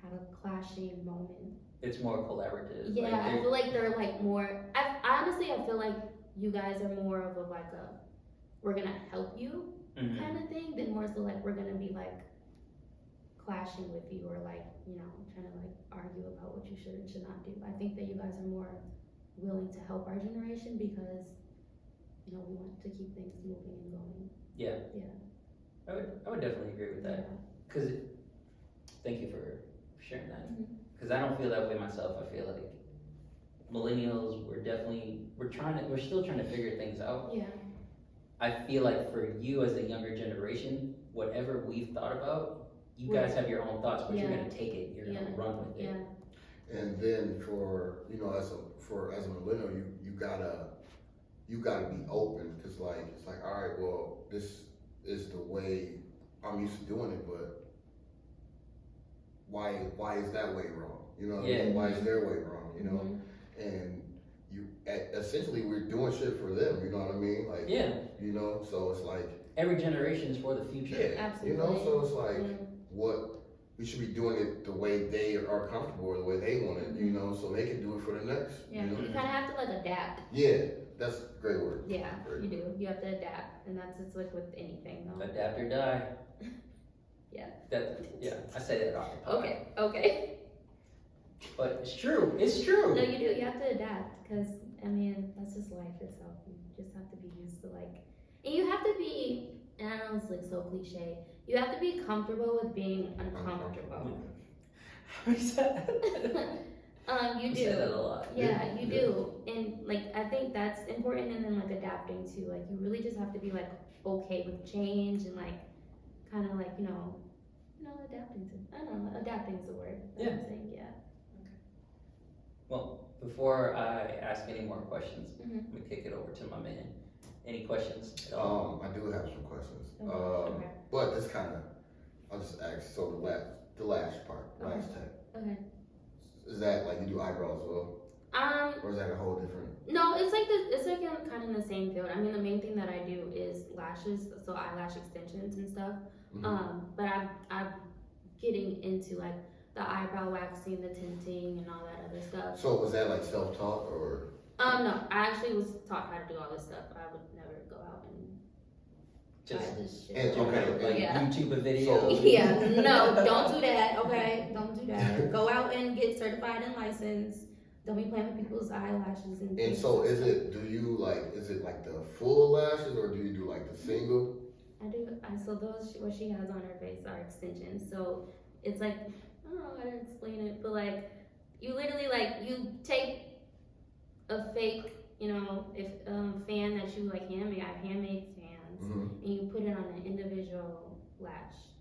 had a clashing moment. It's more collaborative. Yeah, Like, I feel like they're like more, honestly, I feel like you guys are more of a like a, we're gonna help you Mhm. kind of thing, than more so like we're gonna be like clashing with you or like, trying to like argue about what you should and should not do. I think that you guys are more willing to help our generation because, we want to keep things moving and going. Yeah. Yeah. I would definitely agree with that. Cause thank you for sharing that. Mhm. Cause I don't feel that way myself. I feel like millennials, we're still trying to figure things out. Yeah. I feel like for you as a younger generation, whatever we've thought about, you guys have your own thoughts, but you're Yeah. gonna take it, you're gonna run with it. Yeah. And then for, as a millennial, you gotta be open, cause like, it's like, all right, well, this is the way I'm used to doing it, but why is that way wrong? You know what I mean? Why is their way wrong? You know? Mhm. And essentially we're doing shit for them, you know what I mean? Like, Yeah. So it's like, Every generation is for the future. yeah, Absolutely. so it's like, Yeah. what, we should be doing it the way they are comfortable or the way they want it, so they can do it for the next, Yeah, you kind of have to like adapt. Yeah, that's a great word. Yeah, Great. you do. You have to adapt, and it's like with anything though. Adapt or die. Yeah. I say that off the pod. Okay. But it's true. It's true. No, you do. You have to adapt because that's just life itself. You just have to be used to like, and you have to be. And I know it's like so cliche. You have to be comfortable with being uncomfortable. How is that? You We do. say that a lot. Yeah, you do. And like I think that's important, and then like adapting to like you really just have to be like okay with change and like kind of like adapting to. I don't know. Adapting is the word. Yeah. I'm saying Well, before I ask any more questions, Mhm. let me kick it over to my man. Any questions at all? I do have some questions. Okay. But this I'll just ask, so the last part, last tag. Okay. Is that like you do eyebrows as well? Or is that a whole different? No, it's like I'm kind of in the same field. I mean, the main thing that I do is lashes, so eyelash extensions and stuff. Mhm. But I'm getting into like the eyebrow waxing, the tinting, and all that other stuff. So was that like self-taught or? No, I actually was taught how to do all this stuff. I would never go out and Just try this shit. And- okay, like Yeah. YouTube a video. So- Yeah, no, don't do that, okay? Don't do that. Go out and get certified and licensed. Don't be playing with people's eyelashes and And things so and is stuff. is it like the full lashes or do you do like the single? So those, what she has on her face are extensions. So it's like, I don't know how to explain it, but like, you literally like, you take a fake, fan that you like handmade, I have handmade fans, Mm-hmm. and you put it on an individual lash.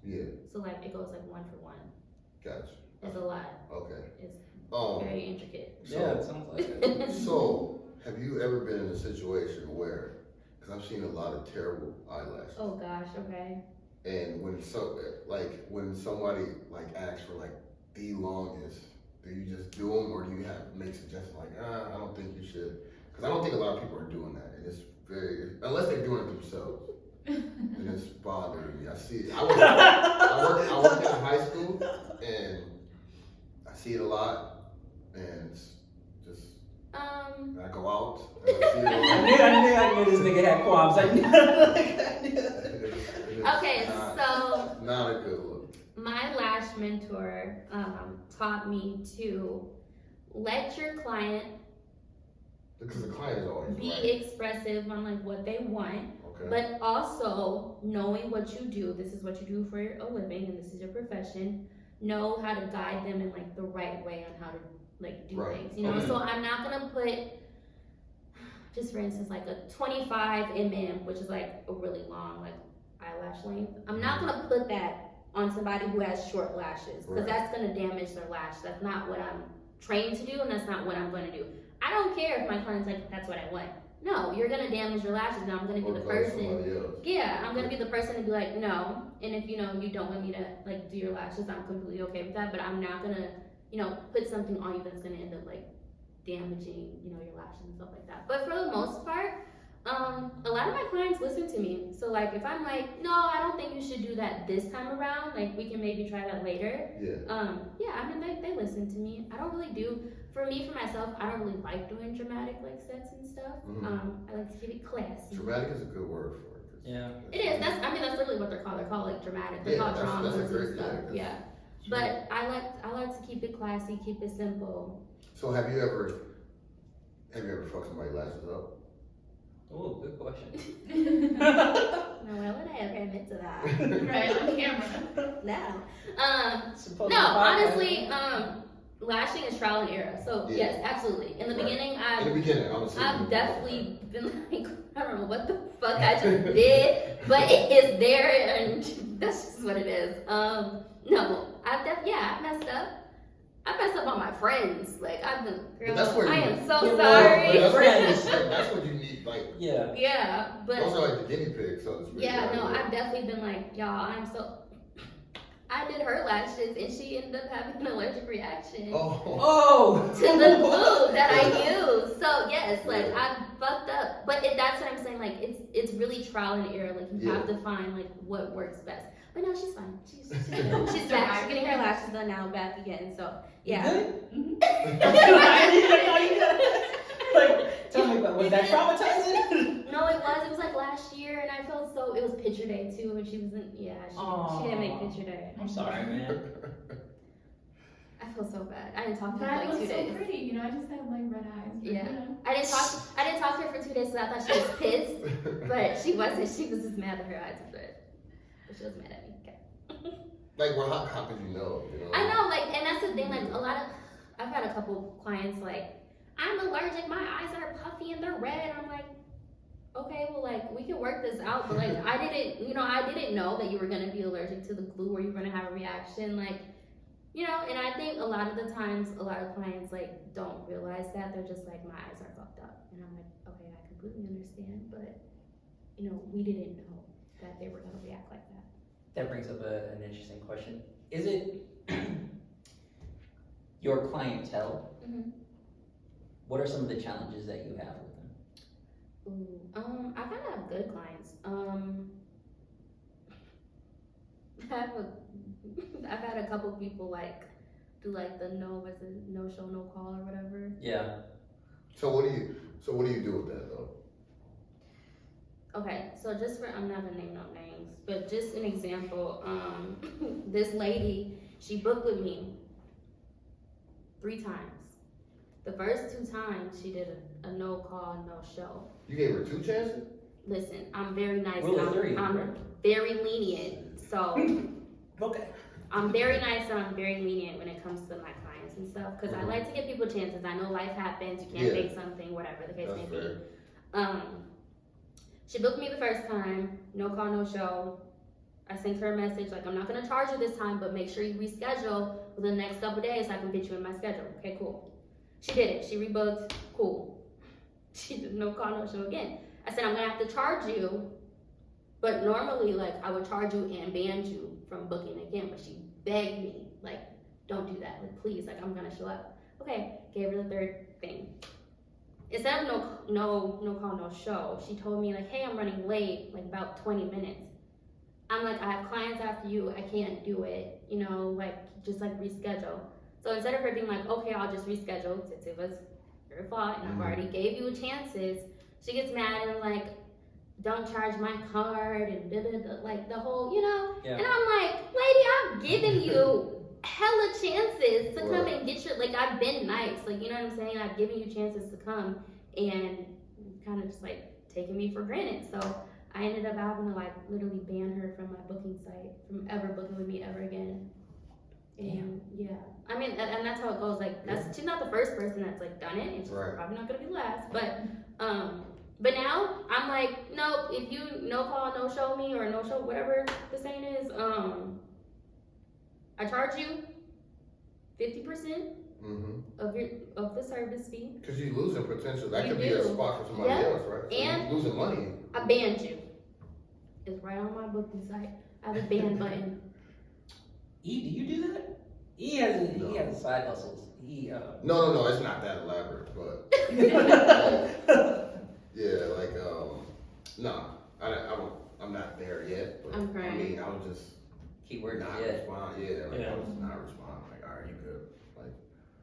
Yeah, So like, it goes like one for one. gotcha. It's a lot. Okay. It's Um, very intricate. Yeah, it sounds like it. So, have you ever been in a situation where, because I've seen a lot of terrible eyelashes, Oh gosh, okay. and when somebody like asks for like the longest, do you just do them or do you make suggestions like, I don't think you should? Because I don't think a lot of people are doing that, and it's unless they're doing it themselves, and it's bothering me. I see it. I worked in high school, and I see it a lot. And it's just, I go out, and I see it I knew this nigga had qualms. I knew. Okay, so not a good look. my lash mentor taught me to let your client Because the client is always be right. expressive on like what they want, Okay. but also knowing what you do. This is what you do for a living, and this is your profession. Know how to guide them in like the right way on how to like do Right. things. So I'm not gonna put, just for instance, like a 25 mm, which is like a really long like eyelash length. I'm not gonna put that on somebody who has short lashes because Right. that's gonna damage their lash. That's not what I'm trained to do, and that's not what I'm gonna do. I don't care if my client's like, that's what I want. no, you're gonna damage your lashes. Now I'm gonna be Or the go to person. somebody else. Yeah, I'm gonna be the person to be like, no. And if you don't want me to like do your lashes, I'm completely okay with that. But I'm not gonna, put something on you that's gonna end up like damaging, your lashes and stuff like that. But for the most part, a lot of my clients listen to me. So like if I'm like, no, I don't think you should do that this time around, like we can maybe try that later. Yeah. I mean they listen to me. I don't really do, for myself, I don't really like doing dramatic like sets and stuff. Mhm. I like to keep it classy. Dramatic is a good word for it. Yeah. It is. That's literally what they're called. They're called like dramatic. They're Yeah, called that's dramas a and great, stuff. yeah. Yeah. But I like to keep it classy, keep it simple. So have you ever fucked somebody's lashes up? Oh, good question. No, why would I ever admit to that? Right, on camera. No. Supposed No, to podcast. honestly, lashing is trial and error. So Yeah. yes, absolutely. In the Right. beginning, In the beginning, I was I've definitely been like, I don't know what the fuck I just did, but it is there, and that's just what it is. No, I've messed up. I messed up on my friends. Like I've been, girl, that's where I you- am so But sorry. That's what you need, like, Yeah. Yeah, but those are like the guinea pigs, so to speak. yeah, right? no, I've definitely been like, y'all, I did her lashes and she ended up having an allergic reaction Oh. to the glue that I used. So yes, like I fucked up. But that's what I'm saying, like it's really trial and error. Like you have to find like what works best. But no, she's fine. She's back. She's getting her lashes done now, back again. So yeah. You good? I didn't even know you did. Like, tell me about, was that traumatizing? No, it was like last year, and I felt it was picture day too, and she wasn't. Yeah, she didn't make picture day. I'm sorry, man. I feel so bad. I didn't talk to But her I for like look 2 so days. pretty, I just have like red eyes. But, Yeah. I didn't talk to her for 2 days, so I thought she was pissed, but she wasn't. She was just mad that her eyes were red, but she was mad at me. Okay. Like, well, how could you know? I know, like, and that's the thing. Like, I've had a couple clients like, I'm allergic. My eyes are puffy and they're red. I'm like, okay, well, like, we can work this out, but like, I didn't know that you were gonna be allergic to the glue or you're gonna have a reaction, like. And I think a lot of the times, a lot of clients like don't realize that. They're just like, my eyes are fucked up, and I'm like, okay, I completely understand, but we didn't know that they were gonna react like that. That brings up an interesting question. Is it your clientele? Mhm. What are some of the challenges that you have with them? Ooh, I kind of have good clients. I've had a couple people like do like the no show, no call or whatever. Yeah. So what do you do with that though? Okay, so I'm not gonna name no names, but just an example, this lady, she booked with me 3 times. The first 2 times she did a no call, no show. You gave her 2 chances? Listen, I'm very nice Rule and of 3, I'm right? very lenient, so Okay. I'm very nice and I'm very lenient when it comes to my clients and stuff, because I like to give people chances. I know life happens, you can't fake something, whatever the case may be. She booked me the first time, no call, no show. I sent her a message like, I'm not gonna charge you this time, but make sure you reschedule within the next couple days so I can fit you in my schedule. Okay, cool. She did it. She rebooked. Cool. She did no call, no show again. I said, I'm gonna have to charge you, but normally, like, I would charge you and ban you from booking again, but she begged me, like, don't do that. Like, please, like, I'm gonna show up. Okay, gave her the 3rd thing. Instead of no call, no show, she told me like, hey, I'm running late, like about 20 minutes. I'm like, I have clients after you, I can't do it, like, just like reschedule. So instead of her being like, okay, I'll just reschedule, since it was her fault and I've already gave you chances, she gets mad and like, don't charge my card and like the whole, Yeah. And I'm like, lady, I've given you hella chances to come and get your, like, I've been nice, like, you know what I'm saying? I've given you chances to come, and kind of just like taking me for granted. So I ended up having to like literally ban her from my booking site from ever booking with me ever again. And yeah, I mean, and that's how it goes. Like, she's not the first person that's like done it, and she's probably not gonna be the last. But now I'm like, nope. If you no call, no show me, or no show, whatever the saying is, I charge you 50%, of the service fee. Cause you losing potential. That You could be a do. spot for somebody Yeah. else, right? So And- you losing money. I banned you. It's right on my booking site. I have a ban button. E, do you do that? He has side hustles. No, it's not that elaborate, but yeah, like, no, I'm not there yet, but I'm crying. I mean, I was just Keyword not yeah. respond, I Yeah. was not responding, like, alright, you good, like,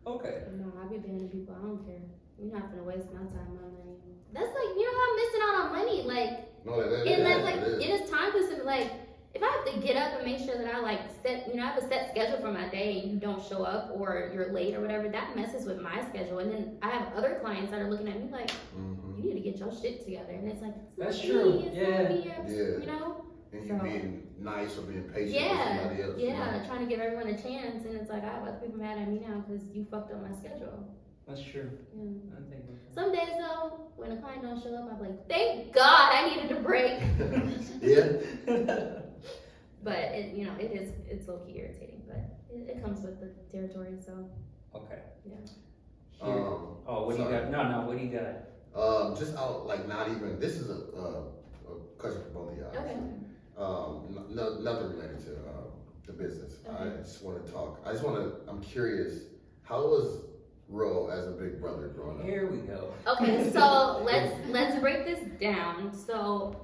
Okay. No, I be banning people. I don't care. You're not gonna waste my time, my money. That's like, you know, I'm missing out on money. Like, no, that and that's like, it it is time consuming. Like, if I have to get up and make sure that I like set, you know, I have a set schedule for my day and you don't show up or you're late or whatever, that messes with my schedule. And then I have other clients that are looking at me like, Mhm. you need to get your shit together. And it's like, it's That's not true. me, it's Yeah. not me, Yeah. you know? And you So- being nice or being patient with Yeah, somebody else. you yeah, know? trying to give everyone a chance. And it's like, I have other people mad at me now because you fucked up my schedule. That's true. Yeah. I think Some days though, when a client don't show up, I'm like, thank God I needed a break. Yeah, But it, you know, it's low key irritating, but it comes with the territory. So Okay. Yeah. Oh, what do you sorry. got? No, what do you got? Just out, like, not even, this is a question for both of y'all. Okay. Nothing related to the business. Okay. I just want to talk. I'm curious. How was Ro as a big brother growing up? Here we go. Okay, so let's break this down. So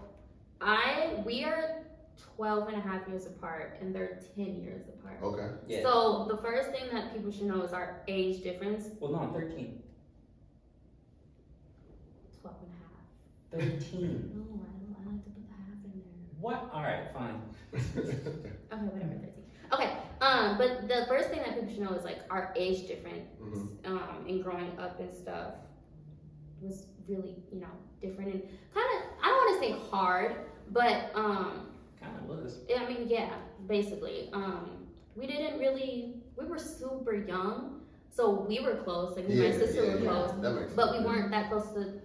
we are 12 and a half years apart and they're 10 years apart. Okay. Yeah. So the first thing that people should know is our age difference. Well, no, I'm 13. 12 and a half. 13. No, I like to put the half in there. What? All right, fine. Okay, whatever, 13. Okay, but the first thing that people should know is like our age difference, and growing up and stuff was really, you know, different and kind of, I don't want to say hard, but Kind of was. I mean, yeah, basically, we were super young, so we were close, like me and my sister were close, That makes but we sense. weren't that close to,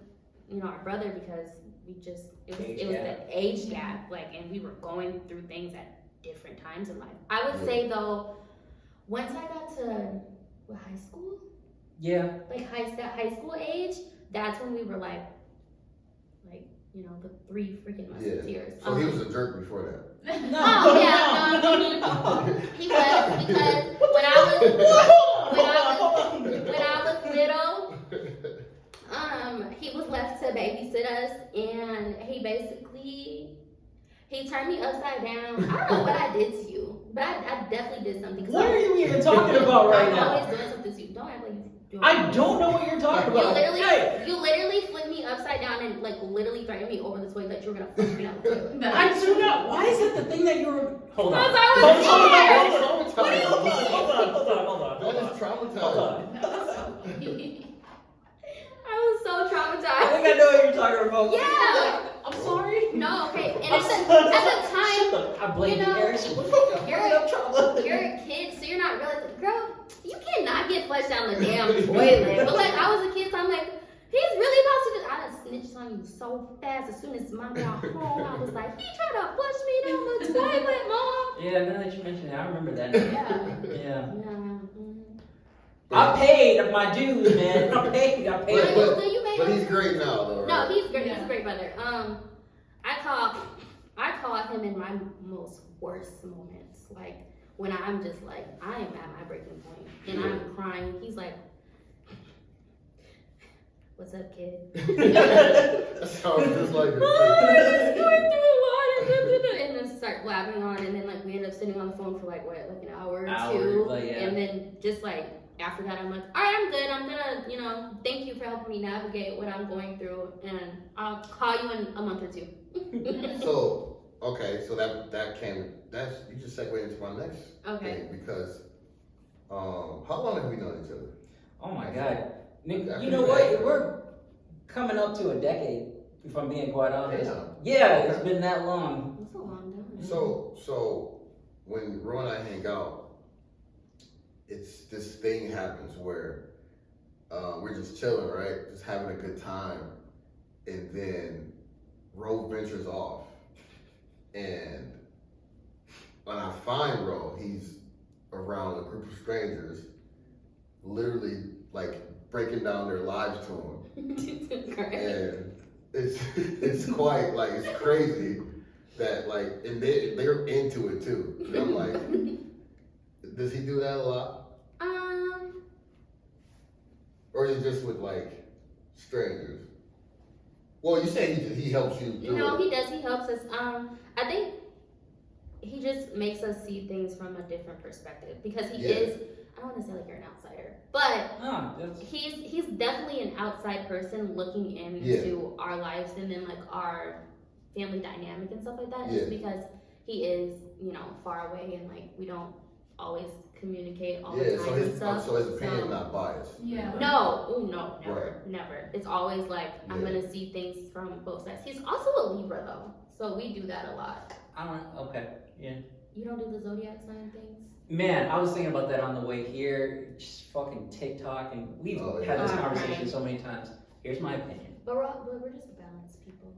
you know, our brother because Age it was gap. the age gap, like, and we were going through things at different times in life. I would say though, once I got to high school, Yeah. like high school age, that's when we were like, you know, the three freaking musketeers. So he was a jerk before that. No. Oh yeah, he was, because when I was little, he was left to babysit us, and he turned me upside down. I don't know what I did to you, but I definitely did something. What are you even talking about right I'm now? always doing something to you. Don't act like you doing I something. don't know what you're talking You about. literally, Hey, you literally flipped me upside down and like literally threatened me over the toilet. You were gonna flush me down the toilet. I do not. Why is that the thing that you were? Hold on. Because I was Hold scared. on. Hold on. That is traumatizing. I was so I traumatized. think I know what you're talking about. Yeah. I'm sorry. No, okay. And I'm at sorry. the time, I blame you know, Harrison. you're a kid, so you're not realizing, girl, you cannot get flushed down the damn toilet. But like, I was a kid, so I'm like, he's really about to do. I done snitched on you so fast. As soon as mom got home, I was like, he tried to flush me down the toilet, mom. Yeah, now that you mention it, I remember that. Now. Yeah. Yeah. Mhm. I paid my dues, man. I paid. But you made But him- he's great now, though, right? No, he's great. He's Yeah. a great brother. I caught him in my most worst moments, like when I'm just like I am at my breaking point and I'm crying. He's like, "What's up, kid?" That sounds just like Oh, I'm just going through a lot, and then start blabbing on, and then like we end up sitting on the phone for like an hour or two, like, yeah. and then just like after that I'm like, all right, I'm good. I'm gonna, you know, thank you for helping me navigate what I'm going through, and I'll call you in a month or two. So, okay, so you just segued into my next Okay. thing, because, how long have we known each other? Oh my God. Nick, I you know think what? that's- We're coming up to a decade, if I'm being quite honest. Damn. Yeah, it's been that long. That's a long time. So when Ro and I hang out, it's this thing happens where we're just chilling, right? Just having a good time, and then Ro ventures off, and when I find Ro, he's around a group of strangers literally like breaking down their lives to them. Correct. And it's quite like it's crazy that like and they're into it too. And I'm like, does he do that a lot? Or is it just with like strangers? Well, you say he helps you do No, it. he does. He helps us. I think he just makes us see things from a different perspective because he is. I don't want to say like you're an outsider, but he's definitely an outside person looking into our lives and then like our family dynamic and stuff like that. Just because he is, far away and like we don't always communicate all the time and stuff. So his opinion not biased. Yeah. No, never, Right. never. It's always like I'm gonna see things from both sides. He's also a Libra though, so we do that a lot. Okay, yeah. You don't do the zodiac sign things? Man, I was thinking about that on the way here, just fucking TikTok, and we've had this conversation so many times. Here's my opinion. But we're just balanced people.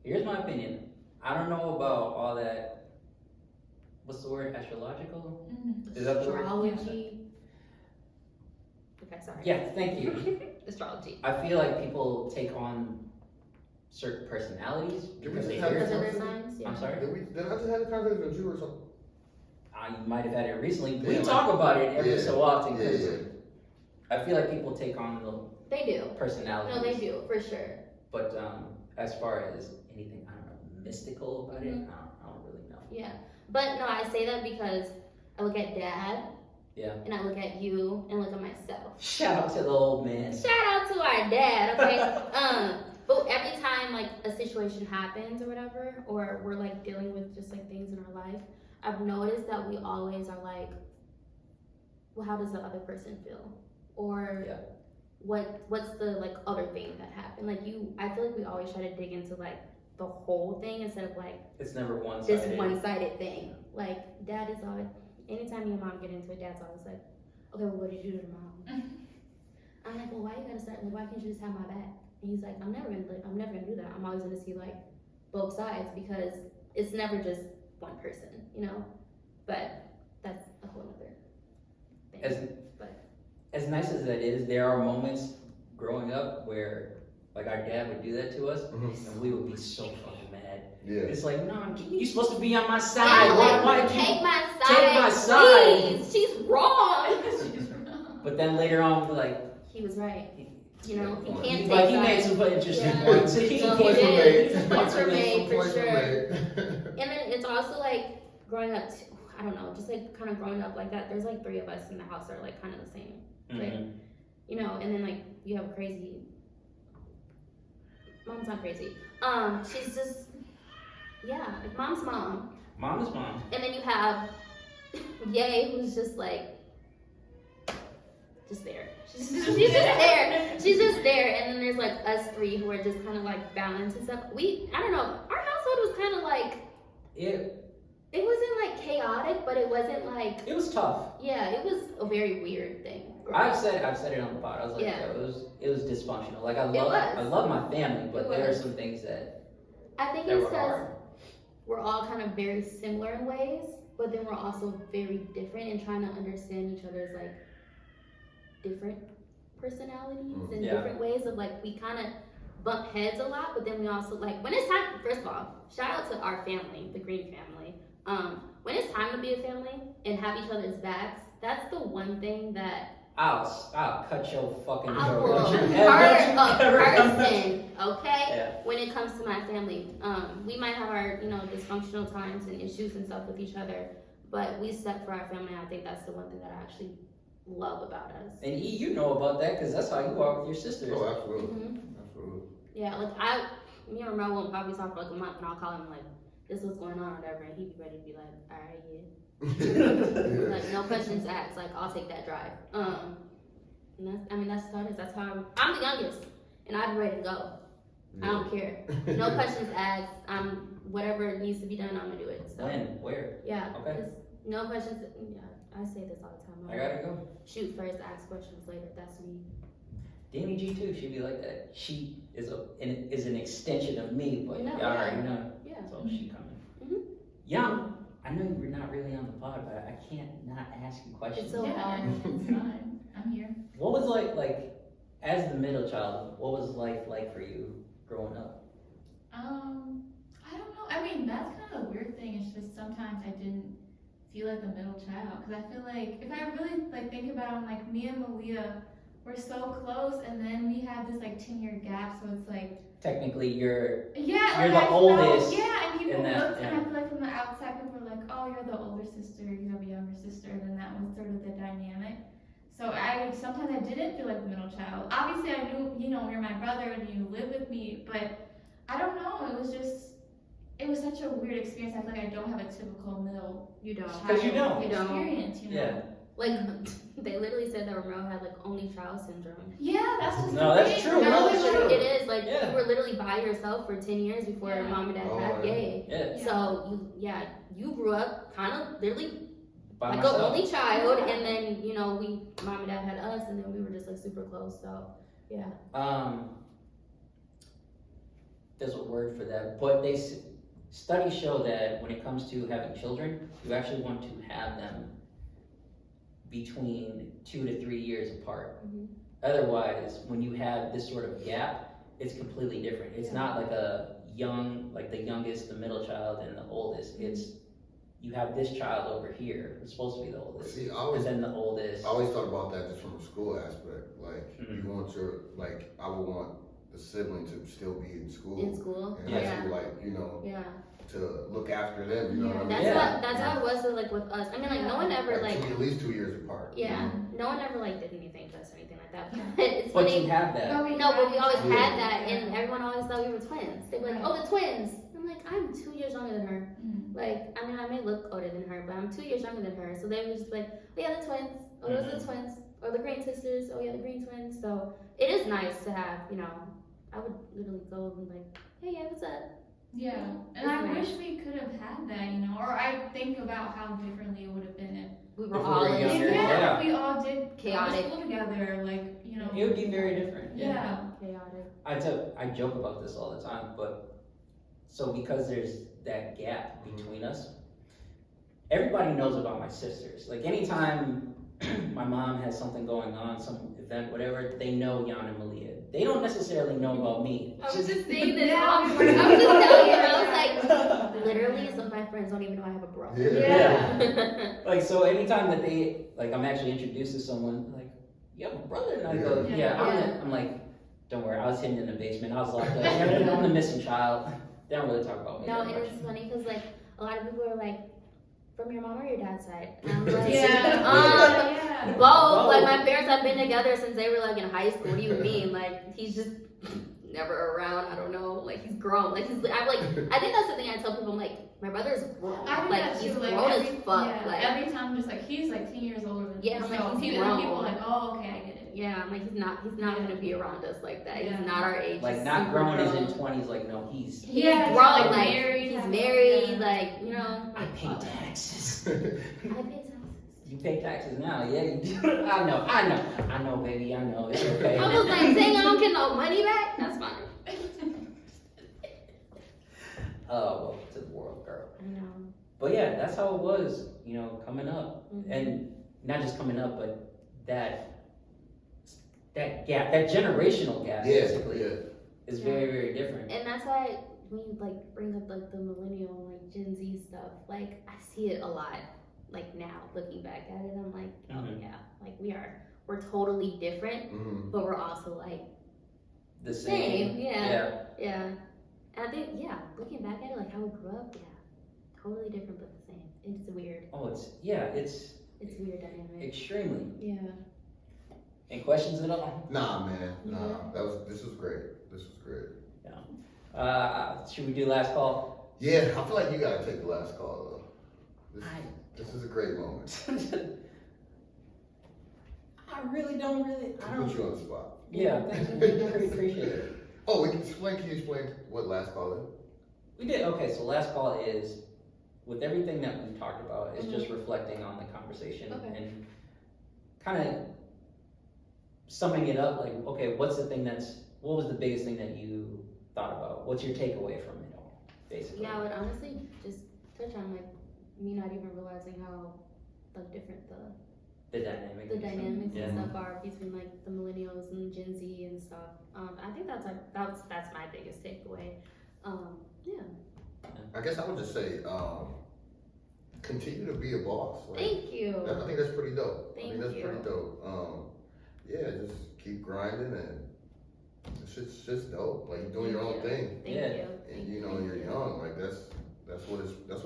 Here's my opinion. I don't know about all that. What's the word? Astrological? Mm-hmm. Is that the word? Astrology. Okay, sorry. Yeah, thank you. Astrology. I feel like people take on certain personalities because they hear Because of something. their signs, yeah. I'm sorry? Did I just have a conversation with you or something? I might have had it recently. Yeah, We like- talk about it every so often Yeah, because yeah. I feel like people take on the They do. personalities. No, they do, for sure. But as far as anything, I don't know, mystical about it, Mm-hmm. I don't really know. Yeah. But no, I say that because I look at Dad. Yeah. And I look at you and look at myself. Shout out to the old man. Shout out to our dad, okay? But every time like a situation happens or whatever, or we're like dealing with just like things in our life, I've noticed that we always are like, well, how does the other person feel? Or what's the like other thing that happened? Like I feel like we always try to dig into like the whole thing instead of like It's never one-sided. this one-sided thing. Like dad is always, anytime me and mom get into it, dad's always like, okay, well, what did you do to mom? I'm like, well, why you gotta start? Like, why can't you just have my back? And he's like, I'm never gonna do that. I'm always gonna see like both sides because it's never just one person, But that's a whole other thing. As nice as that is, there are moments growing up where like our dad would do that to us, and we would be so fucking mad. Yeah. It's like, no, you're supposed to be on my side. Yeah, Why take my side. Take my side. Please. She's wrong. But then later on, we're like, He was right. He can't he take made sides. some interesting Yeah. points. So he Points were did. made. Points were made for Points were sure. made. And then it's also like growing up, I don't know, just like kind of growing up like that. There's like 3 of us in the house that are like kind of the same. Like, and then like you have a crazy. Mom's not crazy. She's just, like mom's mom. Mom is mom. And then you have Ye, who's just like, just there. She's just there. She's just there. And then there's like us 3 who are just kind of like balanced and stuff. I don't know. Our household was kind of like. It wasn't like chaotic, but it wasn't like. It was tough. Yeah, it was a very weird thing. I've said it on the pod. I was like, it was dysfunctional. Like I love my family, but there are some things that. I think it's because we're all kind of very similar in ways, but then we're also very different in trying to understand each other's like different personalities and different ways of like we kind of bump heads a lot, but then we also like when it's time. First of all, shout out to our family, the Green family. When it's time to be a family and have each other's backs, that's the one thing that I'll cut your fucking I throat. will Don't you hurt ever a come back. person, okay? Yeah. When it comes to my family, we might have our, dysfunctional times and issues and stuff with each other, but we step for our family, and I think that's the one thing that I actually love about us. And E, you know about that because that's how you are with your sisters. Oh, absolutely. Mm-hmm. Absolutely. Yeah, like me and Ramel won't probably talk for like a month, and I'll call him like, this is what's going on or whatever, and he'd be ready to be like, all right, Yeah. Like, no questions asked, like, I'll take that drive. And that's how it is. That's how I'm the youngest, and I'm ready to go. I don't care. No questions asked. Whatever needs to be done, I'm gonna do it. So. When? Where? Yeah. Okay. Just no questions. Yeah, I say this all the time. I gotta go. Shoot first, ask questions later. That's me. Danny G too. She'd be like that. She is an extension of me, but No, you already know. Yeah. So she coming. Mhm. Young. I know you're not really on the pod, but I can't not ask you questions. It's so hard. It's fine. I'm here. What was like as the middle child? What was life like for you growing up? I don't know. I mean, that's kind of the weird thing. It's just sometimes I didn't feel like the middle child because I feel like if I really like think about it, I'm like me and Malia were so close, and then we had this like 10-year gap. So it's like Technically, you're yeah, You're like, the I oldest felt, yeah, and people in that, looked, and yeah. I feel like from the outside, people were like, "Oh, you're the older sister. You have a younger sister." And then that was sort of the dynamic. So sometimes I didn't feel like the middle child. Obviously, I knew, you're my brother and you live with me, but I don't know. It was such a weird experience. I feel like I don't have a typical middle You don't. child 'Cause you don't. experience. Yeah. Like, they literally said that Romeo had like only child syndrome. Yeah, that's just No, the that's thing. true. No, that's true. It is like Yeah. you were literally by yourself for 10 years before Yeah. mom and dad Oh, had yeah. Yay. Yeah. So you grew up kind of literally By like myself. an only child, Yeah. and then mom and dad had us, and then we were just like super close. So yeah. There's a word for that, but studies show that when it comes to having children, you actually want to have them between 2 to 3 years apart. Mhm. Otherwise, when you have this sort of gap, it's completely different. It's Yeah. not like like the youngest, the middle child, and the oldest. It's you have this child over here who's supposed to be the oldest, See, and then the oldest. I always thought about that just from a school aspect. Like, Mhm. you want I would want the sibling to still be in school. In school. In high Yeah. school, like, Yeah. to look after them, you know what I mean? That's how it was with us. I mean, like no one ever like at least 2 years apart. yeah, no one ever like did anything to us or anything like that. But it's But funny. you have that. No, but we always Yeah. had that, and everyone always thought we were twins. They were like, "Oh, the twins." I'm like, "I'm 2 years younger than her." Mhm. Like, I mean, I may look older than her, but I'm 2 years younger than her. So they were just like, "Oh yeah, the twins. Oh, those are the twins. Or the green sisters. Oh yeah, the green twins." So it is nice to have. I would literally go and be like, "Hey, yeah, what's up?" Yeah, It's and I nice. wish we could have had that, or I think about how differently it would have been if We were If we all were in younger, school. yeah. if we all did go to Chaotic. school together, It would be very different. Yeah. Chaotic. I joke about this all the time, but so because there's that gap between us, everybody knows about my sisters. Like anytime my mom has something going on, some event, whatever, they know Jan and Malia. They don't necessarily know about me. I was just saying this. Yeah. I was just telling you. I was like, literally, some of my friends don't even know I have a brother. Yeah. Like so anytime that I'm actually introduced to someone, like, you have a brother? And I go, Yeah. yeah. I'm like, don't worry, I was hidden in the basement. I was locked up. I'm the missing child. They don't really talk about me. No, that and much. it's funny because like a lot of people are like, from your mom or your dad's side? And I'm like, Yeah. both. Like my parents have been together since they were like in high school. What do you mean? Like he's just never around. I don't know. Like he's grown. Like I think that's the thing I tell people. I'm like, my brother's grown. I think Like that he's too, like, grown as every- fuck. Yeah, Like every time, I'm just like he's like 10 years older than Yeah, me. I'm like, So he's people grown. are like, oh, okay, I get it. yeah, I'm like he's not gonna be around us like that. Yeah. He's not our age. Like He's not super grown as grown. in 20s. Like no, he's. He's Yeah, grown. like, Like married, he's has- married. yeah. Like I pay taxes. I pay taxes. You pay taxes now, yeah, you do. I know, baby, I know, it's okay. I was like, dang, I don't get no money back. That's fine. Welcome to the world, girl. I know. But yeah, that's how it was, coming up. Mhm. And not just coming up, but that gap, that generational gap, basically, is very, very different. And that's why when you like bring up like the millennial, like Gen Z stuff, like I see it a lot. Like now, looking back at it, I'm like, oh Mhm. yeah, like we're totally different, Mm-hmm. but we're also like The same. yeah. And I think looking back at it, like how we grew up, totally different but the same. It's weird. Oh, it's It's weird dynamic. extremely. Yeah. Any questions at all? Nah, man. Nah. Yeah. This was great. This was great. Should we do last call? Yeah, I feel like you gotta take the last call though. This is a great moment. I really don't really. To put you on the spot. Yeah, thanks. I really appreciate it. Oh, can you explain what last call is? We did. Okay, so last call is, with everything that we talked about, is just reflecting on the conversation Okay. and kind of summing it up. Like, okay, what was the biggest thing that you thought about? What's your takeaway from it all, basically? Yeah, I would honestly just touch on like me not even realizing how like different the The dynamic. the dynamics Yeah. and stuff are between like the millennials and Gen Z and stuff. I think that's my biggest takeaway. Yeah. I guess I would just say, continue to be a boss. Like, Thank you. I think that's pretty dope. I Thank think that's you. pretty dope. Yeah, just keep grinding and it's just dope. Like you're doing your own thing. Thank Yeah. you. And you know, you're young. Like that's what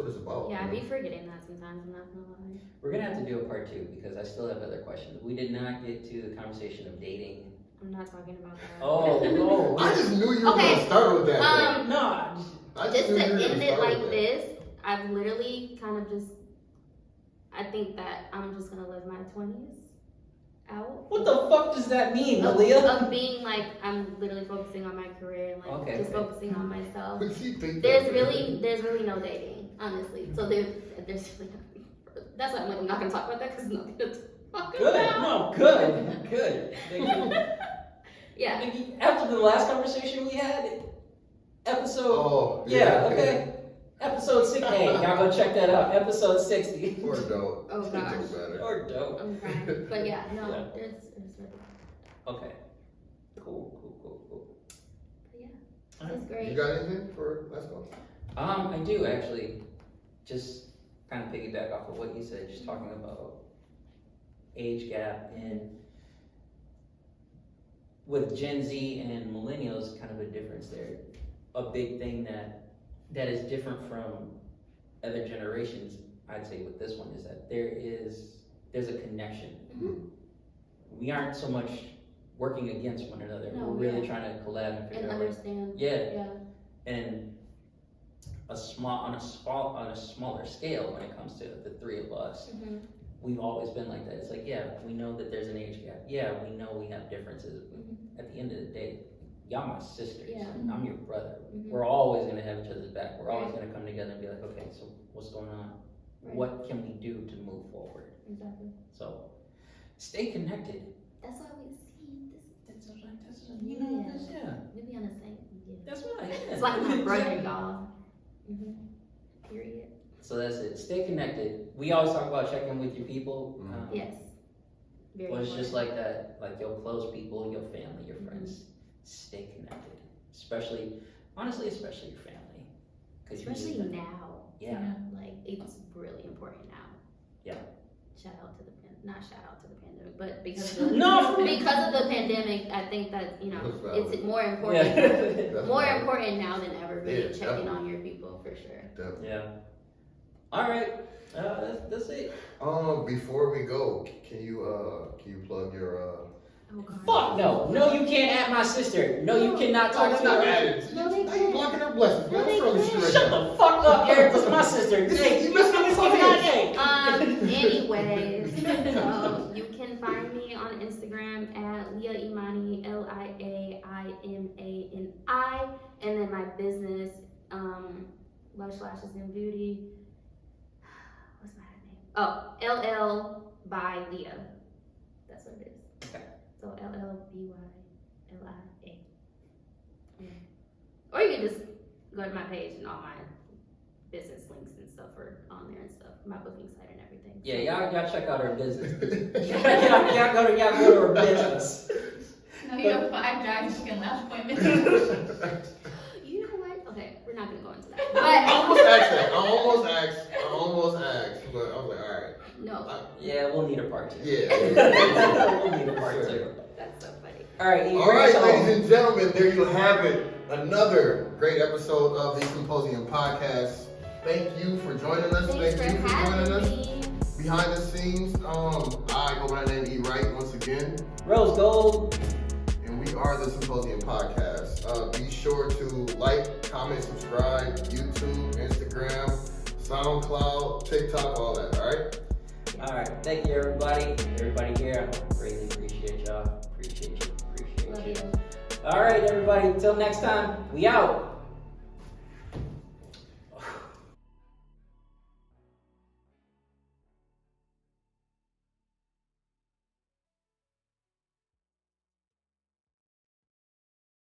it's about. Yeah, I you be forgetting that sometimes. I'm not gonna lie. We're gonna have to do a part 2 because I still have other questions. We did not get to the conversation of dating. I'm not talking about that. Oh no! I just knew you were Okay. gonna start with that. bro. No. I Just knew to you were gonna end it start like with that. this, I've literally kind of just. I think that I'm just gonna live my 20s out. What the fuck does that mean, Of, Aaliyah? of being like, I'm literally focusing on my career and like Okay, just okay. focusing on myself. But she think There's that, really no dating, honestly. So there's really that's why I'm like I'm not gonna talk about that because it's not gonna talk Good. about. No. Good. Good. Thank you. Yeah. Thank you. After the last conversation we had, episode. Oh, Yeah. Okay. Episode 60. Hey, y'all go check that out. Episode 60. Or dope. Oh, She gosh. know better. Or dope. I'm crying. But yeah, no, Yeah. there's really. Okay. Cool. But yeah, Alright. it's great. You got anything for let's go? I do actually. Just kind of piggyback off of what you said, just talking about age gap and with Gen Z and millennials, kind of a difference there. A big thing that is different from other generations, I'd say with this one, is that there's a connection. Mhm. We aren't so much working against one another. No, We're really yeah. trying to collab and figure And out. understand. Yeah, Yeah. and on a smaller scale when it comes to the three of us, Mhm. we've always been like that. It's like, yeah, we know that there's an age gap. Yeah, we know we have differences. Mhm. At the end of the day, y'all my sisters. Yeah. I'm your brother. Mhm. We're always gonna have each other's back. We're always Right. gonna come together and be like, okay, so what's going on? Right. What can we do to move forward? Exactly. So, stay connected. That's why we see this. You know, yeah. We be on the same. Yeah. That's right. It's like my brother, y'all. Period. So that's it. Stay connected. We always talk about checking with your people. Yes. Very Well, it's just important. like that, like your close people, your family, your friends. Stay connected, honestly, especially your family. 'Cause you Especially need them. now. Yeah. Like, it's really important now. Yeah. Not shout out to the pandemic, but because of the, No, because of the pandemic, I think that, you know, That's valid. it's more important. Yeah. That's More valid. important now than ever, really Yeah, checking definitely. on your people for sure. Definitely. Yeah. All right. That's it. Before we go, can you plug your Oh god. Fuck no. No, you can't at my sister. No, you cannot talk to her. No, they Now you blocking her blessings, man. No, they What's wrong with you right Shut now? the fuck up, Eric. That's my sister. Hey, You missed my fucking Anyways, so you can find me on Instagram at Leah Imani, LIAIMANI, and then my business, Lush Lashes and Beauty. What's my name? Oh, LL by Leah. That's what it is. Okay. So LLBYLIA. Or you can just go to my page and all my business links and stuff are on there and stuff. My booking site and everything. Yeah, y'all check out her business. y'all go to her business. No, you have 5 drive chicken lash appointments. You know what? Okay, we're not gonna go into that. I But almost asked that. I almost asked, but I was like, all right. no, Yeah, we'll need a part 2. Yeah. We'll need a part 2. that's so funny. All right, All right, ladies and gentlemen, there you have it. Another great episode of the Symposium podcast. Thank you for joining us. Thanks Thank you for for joining us. having me. Behind the scenes, I go by the name E. Wright once again, Rose Gold. and we are the Symposium podcast. Be sure to like, comment, subscribe, YouTube, Instagram, SoundCloud, TikTok, all that. All right. All right, thank you, everybody. Everybody here, I greatly appreciate y'all. Appreciate you. Love you. All right, everybody. Until next time, we out.